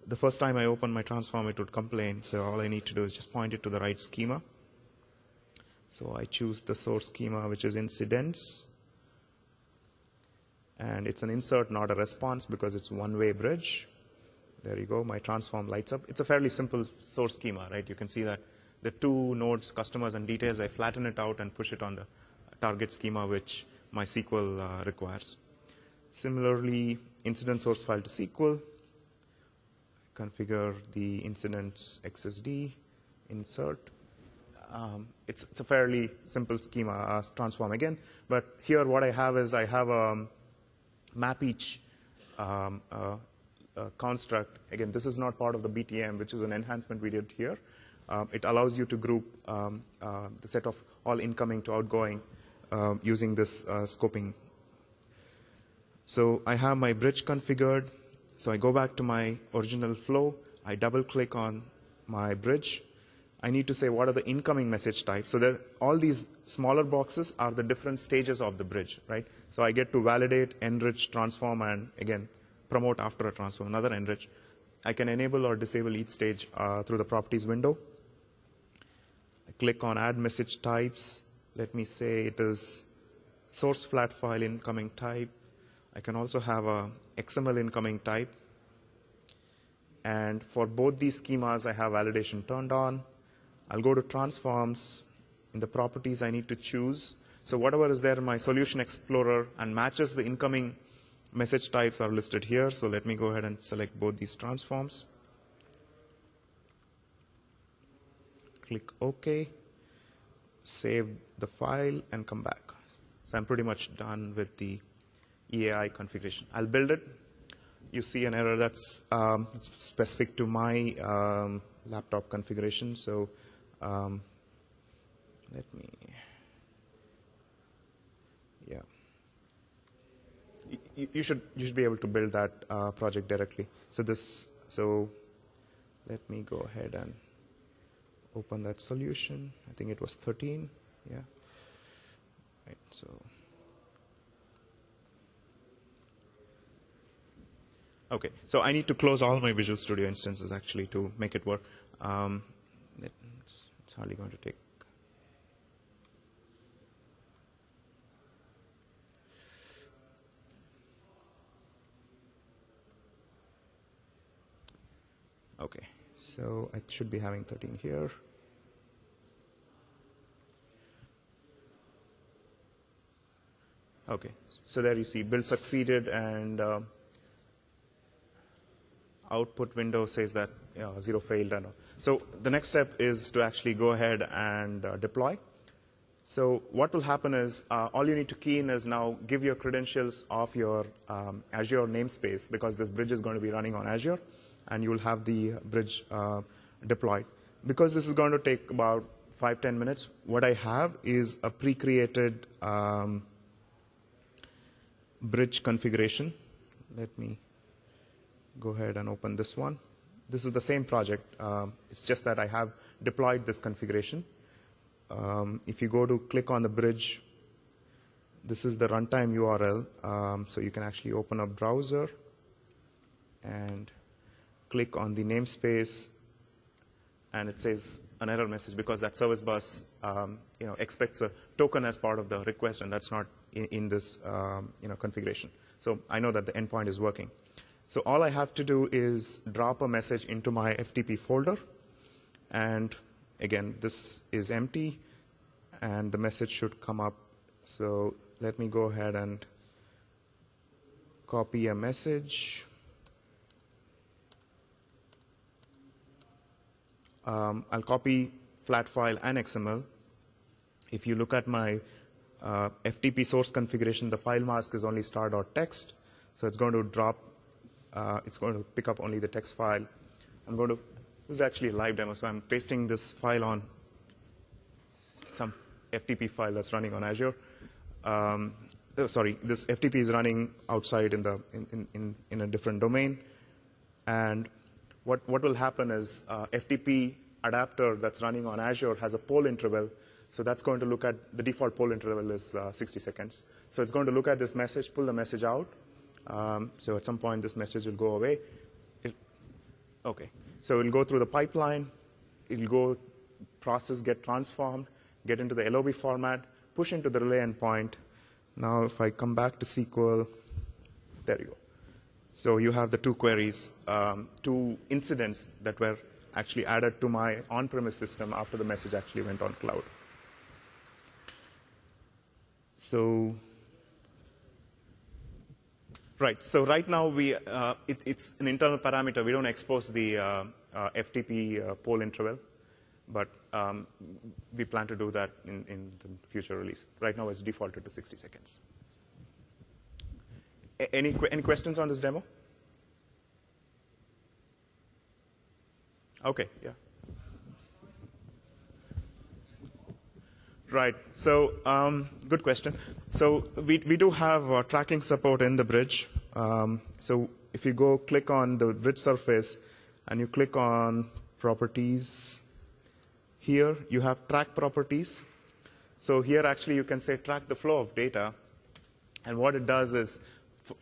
the first time I open my transform, it would complain. So all I need to do is just point it to the right schema. So I choose the source schema, which is incidents. And it's an insert, not a response, because it's one-way bridge. There you go. My transform lights up. It's a fairly simple source schema, right? You can see that the two nodes, customers and details, I flatten it out and push it on the target schema, which MySQL requires. Similarly, incident source file to SQL. Configure the incidents XSD, insert. It's a fairly simple schema transform again. But here what I have is I have a map each construct. Again, this is not part of the BTM, which is an enhancement we did here. It allows you to group the set of all incoming to outgoing using this scoping. So I have my bridge configured. So I go back to my original flow. I double-click on my bridge. I need to say what are the incoming message types. So all these smaller boxes are the different stages of the bridge, right? So I get to validate, enrich, transform, and again, promote after a transform, another enrich. I can enable or disable each stage through the properties window. click on add message types. Let me say it is source flat file incoming type. I can also have a XML incoming type. And for both these schemas, I have validation turned on. I'll go to transforms. In the properties, I need to choose. So whatever is there in my solution explorer and matches the incoming message types are listed here. So let me go ahead and select both these transforms. Click OK. Save the file and come back. So I'm pretty much done with the EAI configuration. I'll build it. You see an error that's specific to my laptop configuration. So let me, yeah. You should be able to build that project directly. So let me go ahead and open that solution. I think it was 13. Yeah. Right. So. Okay. So I need to close all my Visual Studio instances actually to make it work. It's hardly going to take. Okay, so I should be having 13 here. Okay, so there you see build succeeded, and output window says that 0 failed. And so the next step is to actually go ahead and deploy. So what will happen is all you need to key in is now give your credentials of your Azure namespace, because this bridge is going to be running on Azure, and you will have the bridge deployed. Because this is going to take about 5-10 minutes, what I have is a pre-created bridge configuration. Let me go ahead and open this one. This is the same project. It's just that I have deployed this configuration. If you go to click on the bridge, this is the runtime URL. So you can actually open up browser and click on the namespace, and it says an error message because that service bus expects a token as part of the request, and that's not in this configuration. So I know that the endpoint is working. So all I have to do is drop a message into my FTP folder, and again, this is empty, and the message should come up. So let me go ahead and copy a message. I'll copy flat file and XML. If you look at my FTP source configuration, the file mask is only star.txt, so it's going to drop. It's going to pick up only the text file. This is actually a live demo, so I'm pasting this file on some FTP file that's running on Azure. This FTP is running outside in a different domain, and what will happen is FTP adapter that's running on Azure has a poll interval, so that's going to look at the default poll interval is 60 seconds. So it's going to look at this message, pull the message out. So at some point, this message will go away. Okay. So it'll go through the pipeline. It'll go process, get transformed, get into the LOB format, push into the relay endpoint. Now, if I come back to SQL, there you go. So you have the two queries, two incidents that were actually added to my on-premise system after the message actually went on cloud. So. Right. So right now, it's an internal parameter. We don't expose the FTP poll interval, but we plan to do that in the future release. Right now, it's defaulted to 60 seconds. Any questions on this demo? Okay. Yeah. Right. So good question. So we do have tracking support in the bridge. So if you go click on the bridge surface and you click on properties, here you have track properties. So here actually you can say track the flow of data. And what it does is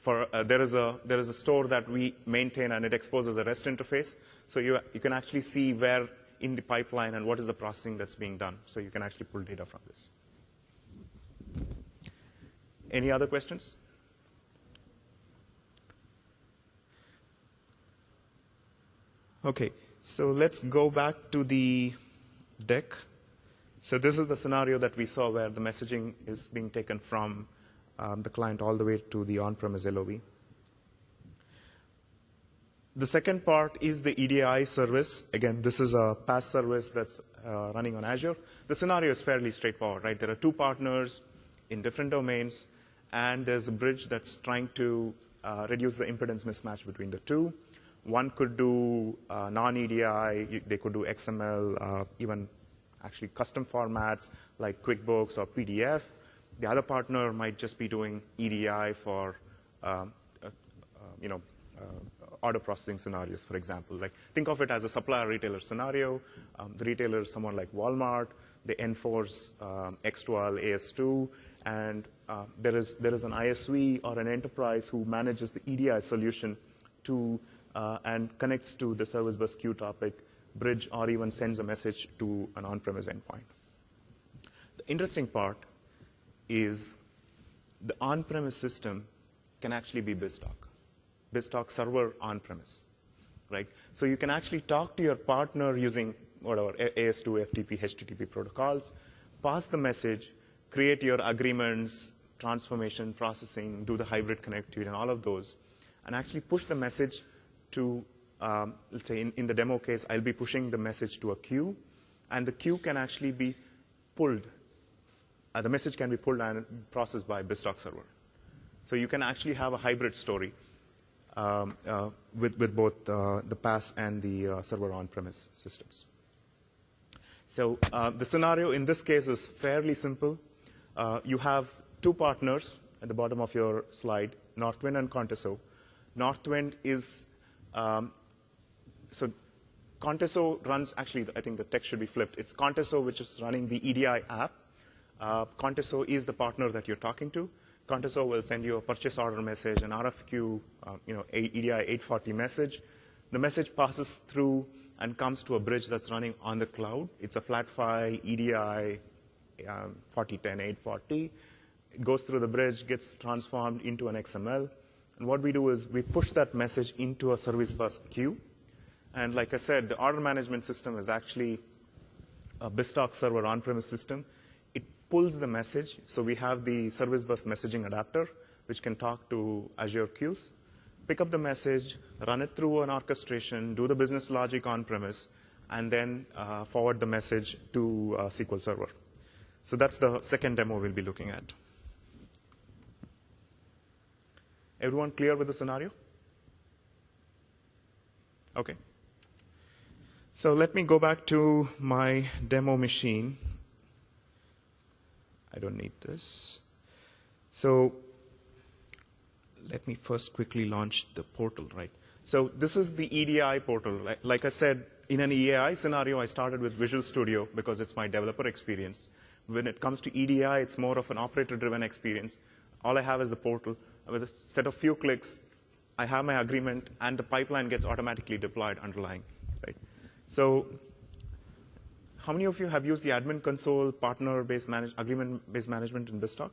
there is a store that we maintain, and it exposes a REST interface. So you can actually see where in the pipeline and what is the processing that's being done. So you can actually pull data from this. Any other questions? OK, so let's go back to the deck. So this is the scenario that we saw where the messaging is being taken from the client all the way to the on-premise LOB. The second part is the EDI service. Again, this is a PaaS service that's running on Azure. The scenario is fairly straightforward, right? There are two partners in different domains, and there's a bridge that's trying to reduce the impedance mismatch between the two. One could do non-EDI. They could do XML, even actually custom formats like QuickBooks or PDF. The other partner might just be doing EDI for order processing scenarios, for example. Like, think of it as a supplier-retailer scenario. The retailer is someone like Walmart. They enforce X12, AS2, and there is an ISV or an enterprise who manages the EDI solution to and connects to the service bus queue topic, bridge, or even sends a message to an on-premise endpoint. The interesting part is the on-premise system can actually be BizTalk server on-premise, right? So you can actually talk to your partner using whatever AS2, FTP, HTTP protocols, pass the message, create your agreements, transformation, processing, do the hybrid connectivity, and all of those, and actually push the message to, let's say in the demo case, I'll be pushing the message to a queue, and the queue can actually be pulled. The message can be pulled and processed by BizTalk server. So you can actually have a hybrid story with both the PaaS and the server on-premise systems. So the scenario in this case is fairly simple. You have two partners at the bottom of your slide, Northwind and Conteso. Northwind is, so Conteso runs, actually, I think the text should be flipped. It's Conteso, which is running the EDI app. Conteso is the partner that you're talking to. Conteso will send you a purchase order message, an RFQ, EDI 840 message. The message passes through and comes to a bridge that's running on the cloud. It's a flat file, EDI 4010 840. It goes through the bridge, gets transformed into an XML. And what we do is we push that message into a service bus queue. And like I said, the order management system is actually a BizTalk server on-premise system. It pulls the message. So we have the service bus messaging adapter, which can talk to Azure queues, pick up the message, run it through an orchestration, do the business logic on-premise, and then forward the message to SQL Server. So that's the second demo we'll be looking at. Everyone clear with the scenario? OK. So let me go back to my demo machine. I don't need this. So let me first quickly launch the portal, right? So this is the EDI portal. Like I said, in an EAI scenario, I started with Visual Studio because it's my developer experience. When it comes to EDI, it's more of an operator-driven experience. All I have is the portal. With a set of few clicks, I have my agreement, and the pipeline gets automatically deployed underlying, right? So how many of you have used the admin console, partner-based agreement-based management in BizTalk?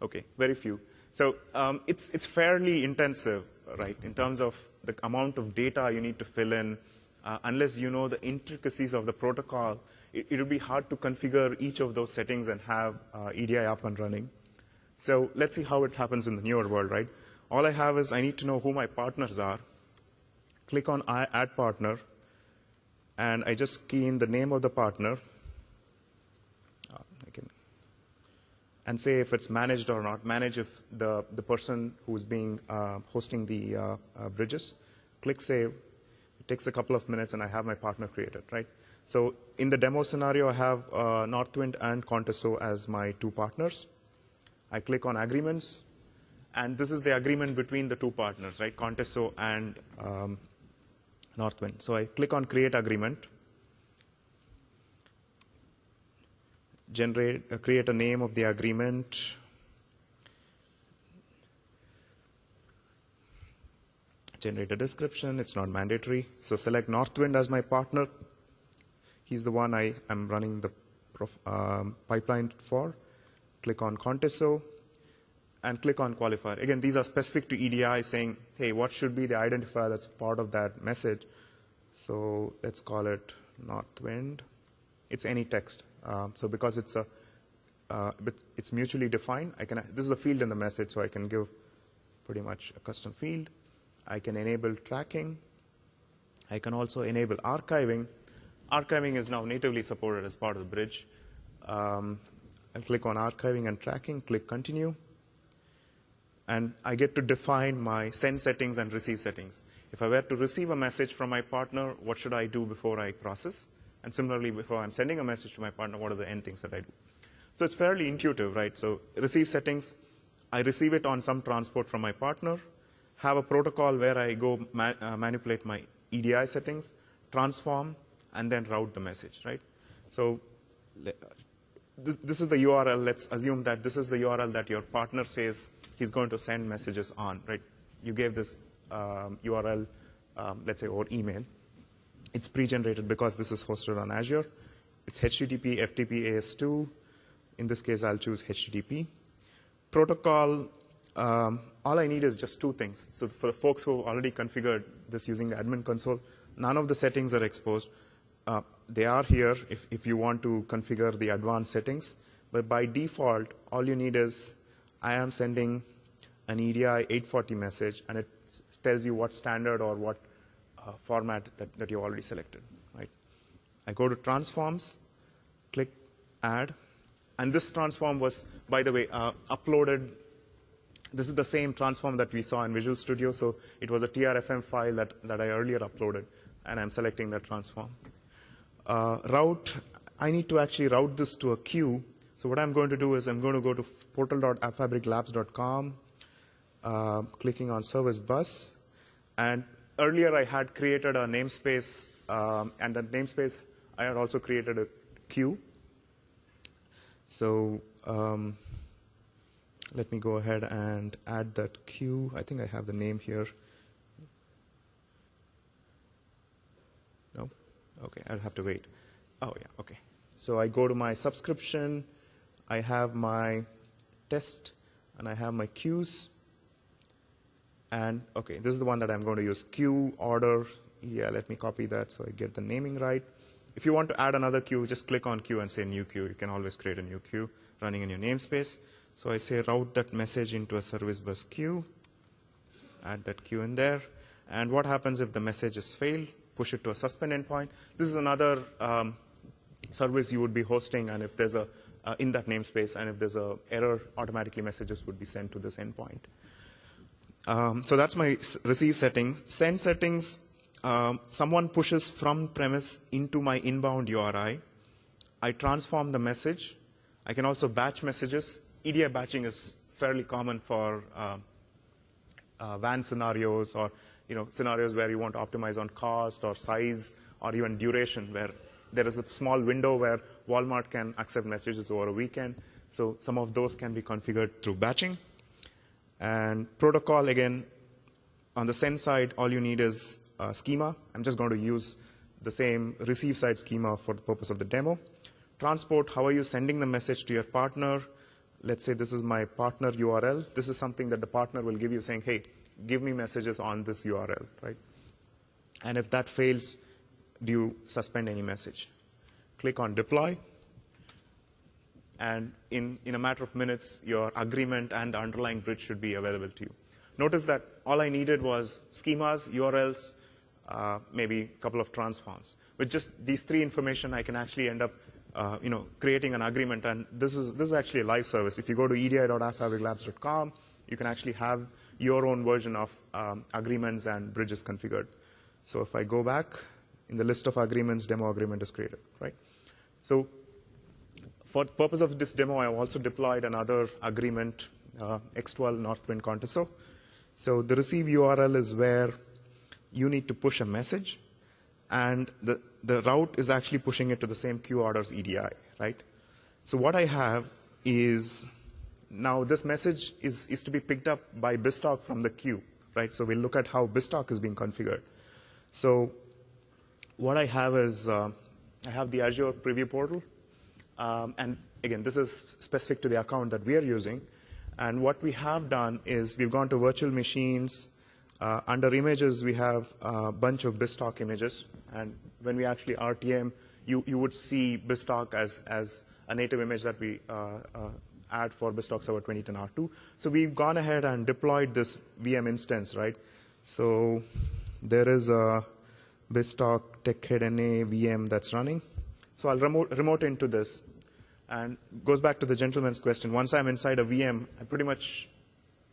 OK, very few. So it's fairly intensive, right, in terms of the amount of data you need to fill in. Unless you know the intricacies of the protocol, it will be hard to configure each of those settings and have EDI up and running. So let's see how it happens in the newer world, right? All I have is I need to know who my partners are. Click on Add Partner, and I just key in the name of the partner. And say if it's managed or not. Manage if the person who's being hosting the bridges. Click Save. It takes a couple of minutes, and I have my partner created, right? So in the demo scenario, I have Northwind and Conteso as my two partners. I click on Agreements, and this is the agreement between the two partners, right? Conteso and Northwind. So I click on Create Agreement. Create a name of the agreement. generate a description. It's not mandatory. So select Northwind as my partner. He's the one I am running the pipeline for. Click on Conteso and click on qualifier. Again, these are specific to EDI saying, hey, what should be the identifier that's part of that message? So let's call it Northwind. It's any text. So because it's it's mutually defined, this is a field in the message, so I can give pretty much a custom field. I can enable tracking. I can also enable archiving. Archiving is now natively supported as part of the bridge. I'll click on archiving and tracking, click continue. And I get to define my send settings and receive settings. If I were to receive a message from my partner, what should I do before I process? And similarly, before I'm sending a message to my partner, what are the end things that I do? So it's fairly intuitive, right? So receive settings, I receive it on some transport from my partner, have a protocol where I go manipulate my EDI settings, transform, and then route the message, right? So this is the URL. Let's assume that this is the URL that your partner says he's going to send messages on, right? You gave this URL, let's say, over email. It's pre-generated because this is hosted on Azure. It's HTTP, FTP, AS2. In this case, I'll choose HTTP. Protocol, all I need is just two things. So for the folks who already configured this using the admin console, none of the settings are exposed. They are here if you want to configure the advanced settings. But by default, all you need is I am sending an EDI 840 message, and it tells you what standard or what format that you already selected, right? I go to transforms, click add, and this transform was, by the way, uploaded. This is the same transform that we saw in Visual Studio, so it was a TRFM file that I earlier uploaded, and I'm selecting that transform. Route, I need to actually route this to a queue. So what I'm going to do is I'm going to go to portal.appfabriclabs.com, clicking on service bus. And earlier I had created a namespace, and that namespace I had also created a queue. So let me go ahead and add that queue. I think I have the name here. No? Okay, I'll have to wait. Oh, yeah, okay. So I go to my subscription. I have my test, and I have my queues. And, okay, this is the one that I'm going to use. Queue, order. Yeah, let me copy that so I get the naming right. If you want to add another queue, just click on queue and say new queue. You can always create a new queue running in your namespace. So I say route that message into a service bus queue. Add that queue in there. And what happens if the message is failed? Push it to a suspend endpoint. This is another service you would be hosting, and if there's a in that namespace, and if there's an error, automatically messages would be sent to this endpoint. So that's my receive settings. Send settings, someone pushes from premise into my inbound URI. I transform the message. I can also batch messages. EDI batching is fairly common for WAN scenarios, or scenarios where you want to optimize on cost or size or even duration, where there is a small window where Walmart can accept messages over a weekend. So some of those can be configured through batching. And protocol, again, on the send side, all you need is a schema. I'm just going to use the same receive side schema for the purpose of the demo. Transport, how are you sending the message to your partner? Let's say this is my partner URL. This is something that the partner will give you saying, hey, give me messages on this URL, right? And if that fails, do you suspend any message? Click on deploy. And in a matter of minutes, your agreement and the underlying bridge should be available to you. Notice that all I needed was schemas, URLs, maybe a couple of transforms. With just these three information, I can actually end up creating an agreement. And this is actually a live service. If you go to edi.appfabriclabs.com, you can actually have your own version of agreements and bridges configured. So if I go back, in the list of agreements, demo agreement is created, right? So for the purpose of this demo, I have also deployed another agreement, X12 Northwind Conteso. So the receive URL is where you need to push a message, and the route is actually pushing it to the same queue orders EDI, right? So what I have is now this message is to be picked up by BizTalk from the queue, right? So we'll look at how BizTalk is being configured. So what I have is I have the Azure preview portal. And again, this is specific to the account that we are using. And what we have done is we've gone to virtual machines. Under images, we have a bunch of BizTalk images. And when we actually RTM, you would see BizTalk as a native image that we add for BizTalk Server 2010 R2. So we've gone ahead and deployed this VM instance, right? So there is a BizTalk TechEd NA VM that's running. So I'll remote into this. And goes back to the gentleman's question. Once I'm inside a VM, I pretty much,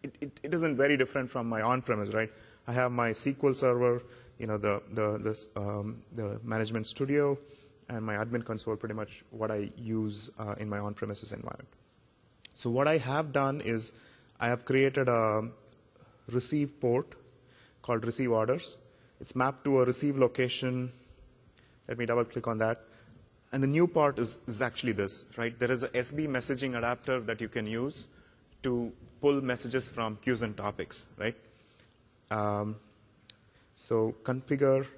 it isn't very different from my on-premise, right? I have my SQL server, the management studio, and my admin console, pretty much what I use in my on-premises environment. So what I have done is I have created a receive port called receive orders. It's mapped to a receive location. Let me double click on that. And the new part is actually this, right? There is a SB messaging adapter that you can use to pull messages from queues and topics, right? So configure.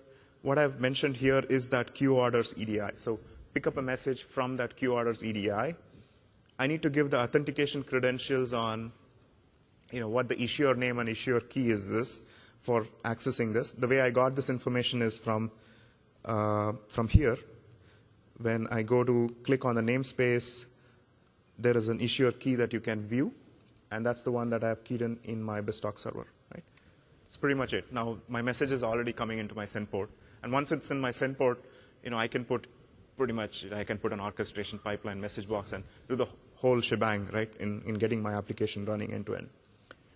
What I've mentioned here is that queue orders EDI. So pick up a message from that queue orders EDI. I need to give the authentication credentials on, what the issuer name and issuer key is this for accessing this. The way I got this information is from here. When I go to click on the namespace, there is an issuer key that you can view, and that's the one that I have keyed in my BizTalk server, right? That's pretty much it. Now, my message is already coming into my send port, and once it's in my send port, I can put an orchestration pipeline message box and do the whole shebang, right, in getting my application running end to end.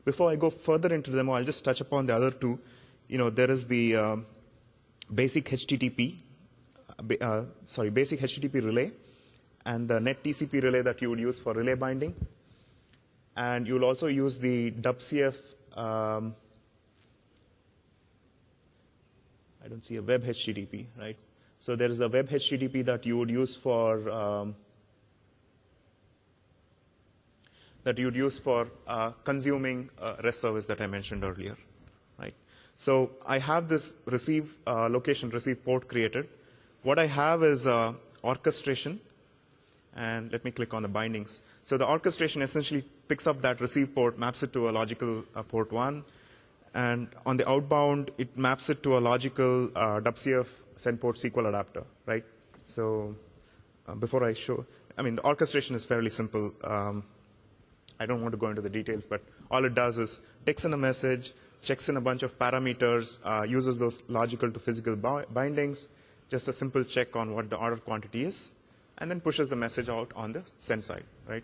Before I go further into the demo, I'll just touch upon the other two. There is the basic HTTP. Basic HTTP relay and the net TCP relay that you would use for relay binding. And you'll also use the WCF. I don't see a web HTTP, right? So there is a web HTTP that you would use for consuming REST service that I mentioned earlier, right? So I have this receive port created. What I have is orchestration, and let me click on the bindings. So the orchestration essentially picks up that receive port, maps it to a logical port 1, and on the outbound, it maps it to a logical WCF send port SQL adapter, right? So before I show, the orchestration is fairly simple. I don't want to go into the details, but all it does is takes in a message, checks in a bunch of parameters, uses those logical to physical bindings, just a simple check on what the order quantity is, and then pushes the message out on the send side, right?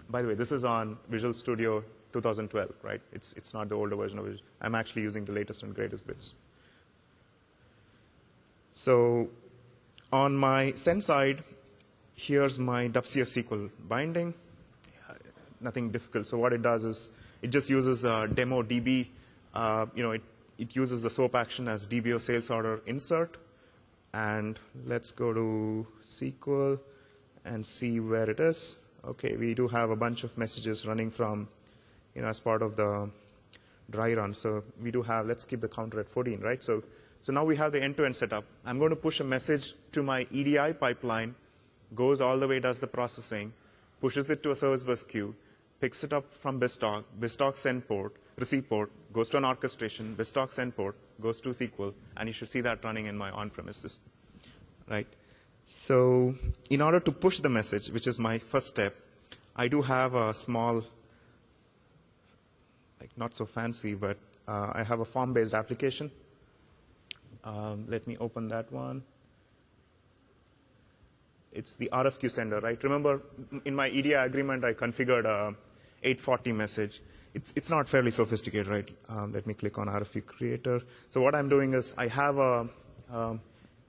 By the way, this is on Visual Studio 2012, right? It's not the older version of it. I'm actually using the latest and greatest bits. So on my send side, here's my WCF SQL binding. Nothing difficult. So what it does is it just uses demo DB. It uses the SOAP action as DBO sales order insert. And let's go to SQL and see where it is. OK, we do have a bunch of messages running from, as part of the dry run. So we do have, let's keep the counter at 14, right? So now we have the end-to-end setup. I'm going to push a message to my EDI pipeline, goes all the way, does the processing, pushes it to a service bus queue, picks it up from BizTalk, BizTalk send port, receive port, goes to an orchestration, BizTalk send port, goes to SQL, and you should see that running in my on-premise system, right? So in order to push the message, which is my first step, I do have a small, not so fancy, but I have a form-based application. Let me open that one. It's the RFQ sender, right? Remember, in my EDI agreement, I configured a 840 message. It's not fairly sophisticated, right? Let me click on RFQ creator. So what I'm doing is I have a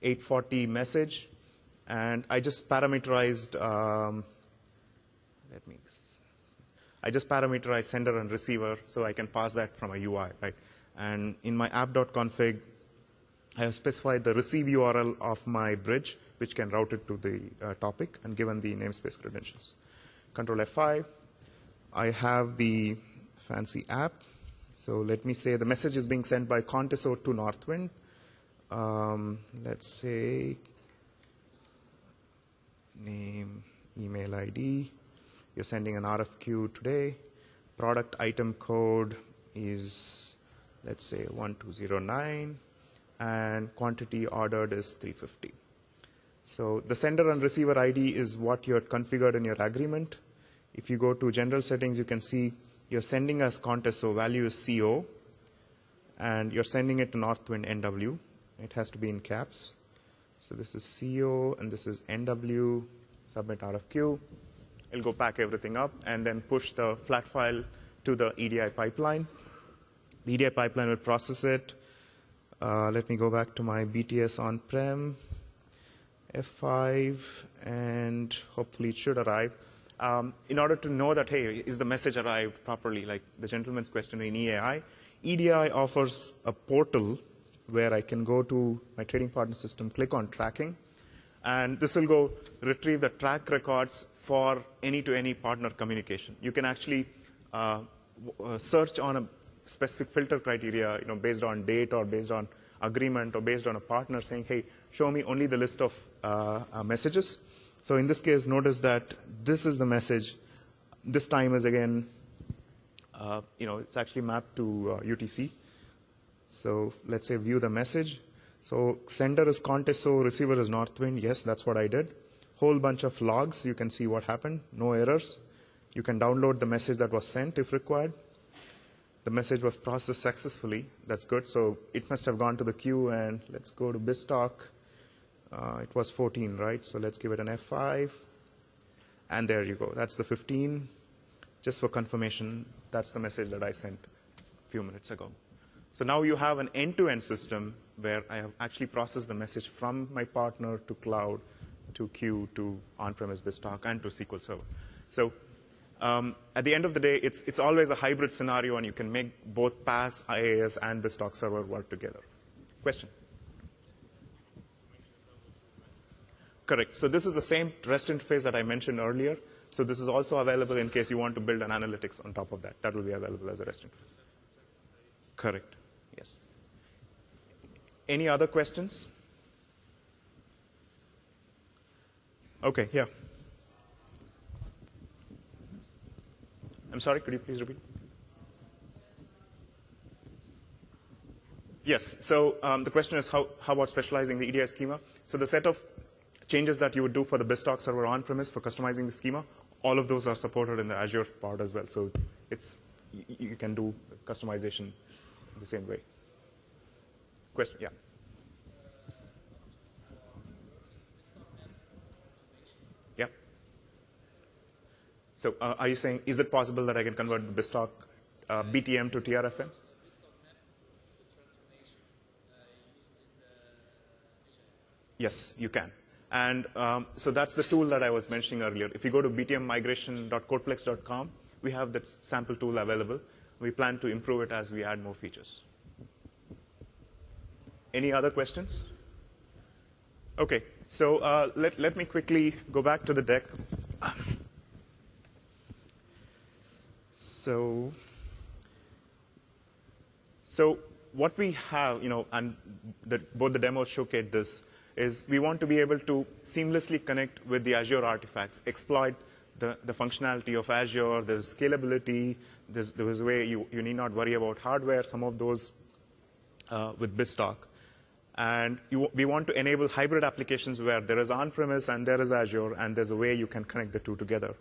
840 message, and I just parameterized. I just parameterized sender and receiver, so I can pass that from a UI, right? And in my app.config, I have specified the receive URL of my bridge, which can route it to the topic, and given the namespace credentials. Control F5. I have the fancy app. So let me say the message is being sent by Conteso to Northwind. Let's say name, email ID. You're sending an RFQ today. Product item code is, let's say, 1209. And quantity ordered is 350. So the sender and receiver ID is what you had configured in your agreement. If you go to general settings, you can see you're sending as Conteso, value is CO, and you're sending it to Northwind NW. It has to be in caps. So this is CO, and this is NW, submit RFQ. It'll go pack everything up, and then push the flat file to the EDI pipeline. The EDI pipeline will process it. Let me go back to my BTS on-prem, F5, and hopefully it should arrive. In order to know that, hey, is the message arrived properly, like the gentleman's question in EAI, EDI offers a portal where I can go to my trading partner system, click on tracking, and this will go retrieve the track records for any-to-any partner communication. You can actually search on a specific filter criteria, based on date or based on agreement or based on a partner saying, hey, show me only the list of messages. So in this case, notice that this is the message. This time is again, it's actually mapped to UTC. So let's say view the message. So sender is Conteso, receiver is Northwind. Yes, that's what I did. Whole bunch of logs. You can see what happened. No errors. You can download the message that was sent if required. The message was processed successfully. That's good. So it must have gone to the queue, and let's go to BizTalk. It was 14, right? So let's give it an F5. And there you go. That's the 15. Just for confirmation, that's the message that I sent a few minutes ago. So now you have an end-to-end system where I have actually processed the message from my partner to cloud, to queue, to on-premise BizTalk, and to SQL Server. So at the end of the day, it's always a hybrid scenario, and you can make both PaaS, IaaS, and BizTalk Server work together. Question? Correct. So this is the same REST interface that I mentioned earlier. So this is also available in case you want to build an analytics on top of that. That will be available as a REST interface. Correct. Yes. Any other questions? Okay, yeah. I'm sorry, could you please repeat? Yes, so the question is how about specializing the EDI schema? So the set of changes that you would do for the BizTalk server on-premise for customizing the schema, all of those are supported in the Azure part as well. So you can do customization the same way. Question, yeah. Yeah. So are you saying, is it possible that I can convert the BizTalk BTM to TRFM? Yes, you can. And so that's the tool that I was mentioning earlier. If you go to btmmigration.codeplex.com, we have that sample tool available. We plan to improve it as we add more features. Any other questions? OK, so let me quickly go back to the deck. So what we have, and both the demos showcase this, is we want to be able to seamlessly connect with the Azure artifacts, exploit the functionality of Azure. There's scalability. There's a way you need not worry about hardware, some of those with BizTalk. And we want to enable hybrid applications where there is on-premise and there is Azure, and there's a way you can connect the two together.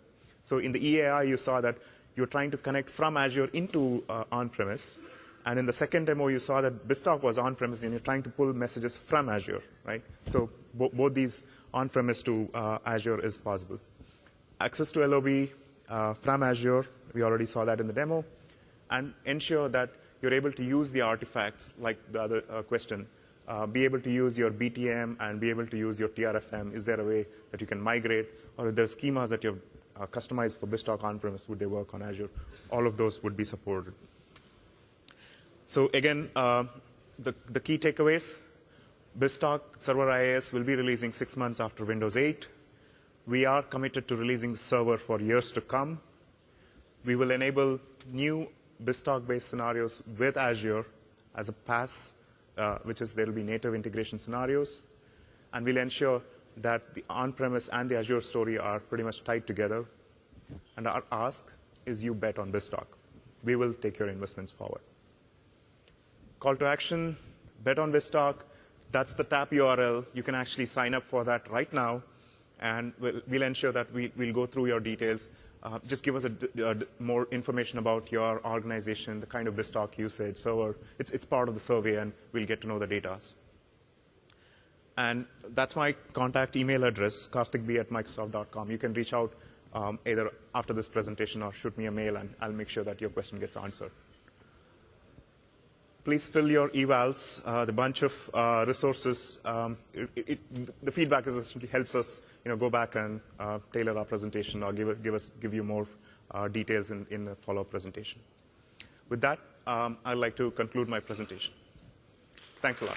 So in the EAI, you saw that you're trying to connect from Azure into on-premise. And in the second demo, you saw that BizTalk was on-premise, and you're trying to pull messages from Azure, right? So both these on-premise to Azure is possible. Access to LOB from Azure, we already saw that in the demo. And ensure that you're able to use the artifacts, like the other question, be able to use your BTM and be able to use your TRFM. Is there a way that you can migrate? Or if there are schemas that you've customized for BizTalk on-premise, would they work on Azure? All of those would be supported. So again, the key takeaways, BizTalk Server IaaS will be releasing 6 months after Windows 8. We are committed to releasing server for years to come. We will enable new BizTalk-based scenarios with Azure as a PaaS, which is there will be native integration scenarios. And we'll ensure that the on-premise and the Azure story are pretty much tied together. And our ask is you bet on BizTalk. We will take your investments forward. Call to action, bet on BizTalk. That's the tap URL. You can actually sign up for that right now. And we'll ensure that we'll go through your details. Just give us more information about your organization, the kind of BizTalk usage. So it's part of the survey, and we'll get to know the data. And that's my contact email address, karthikb@microsoft.com. You can reach out either after this presentation or shoot me a mail, and I'll make sure that your question gets answered. Please fill your evals. The bunch of resources, the feedback essentially helps us go back and tailor our presentation or give you more details in a follow-up presentation. With that, I'd like to conclude my presentation. Thanks a lot.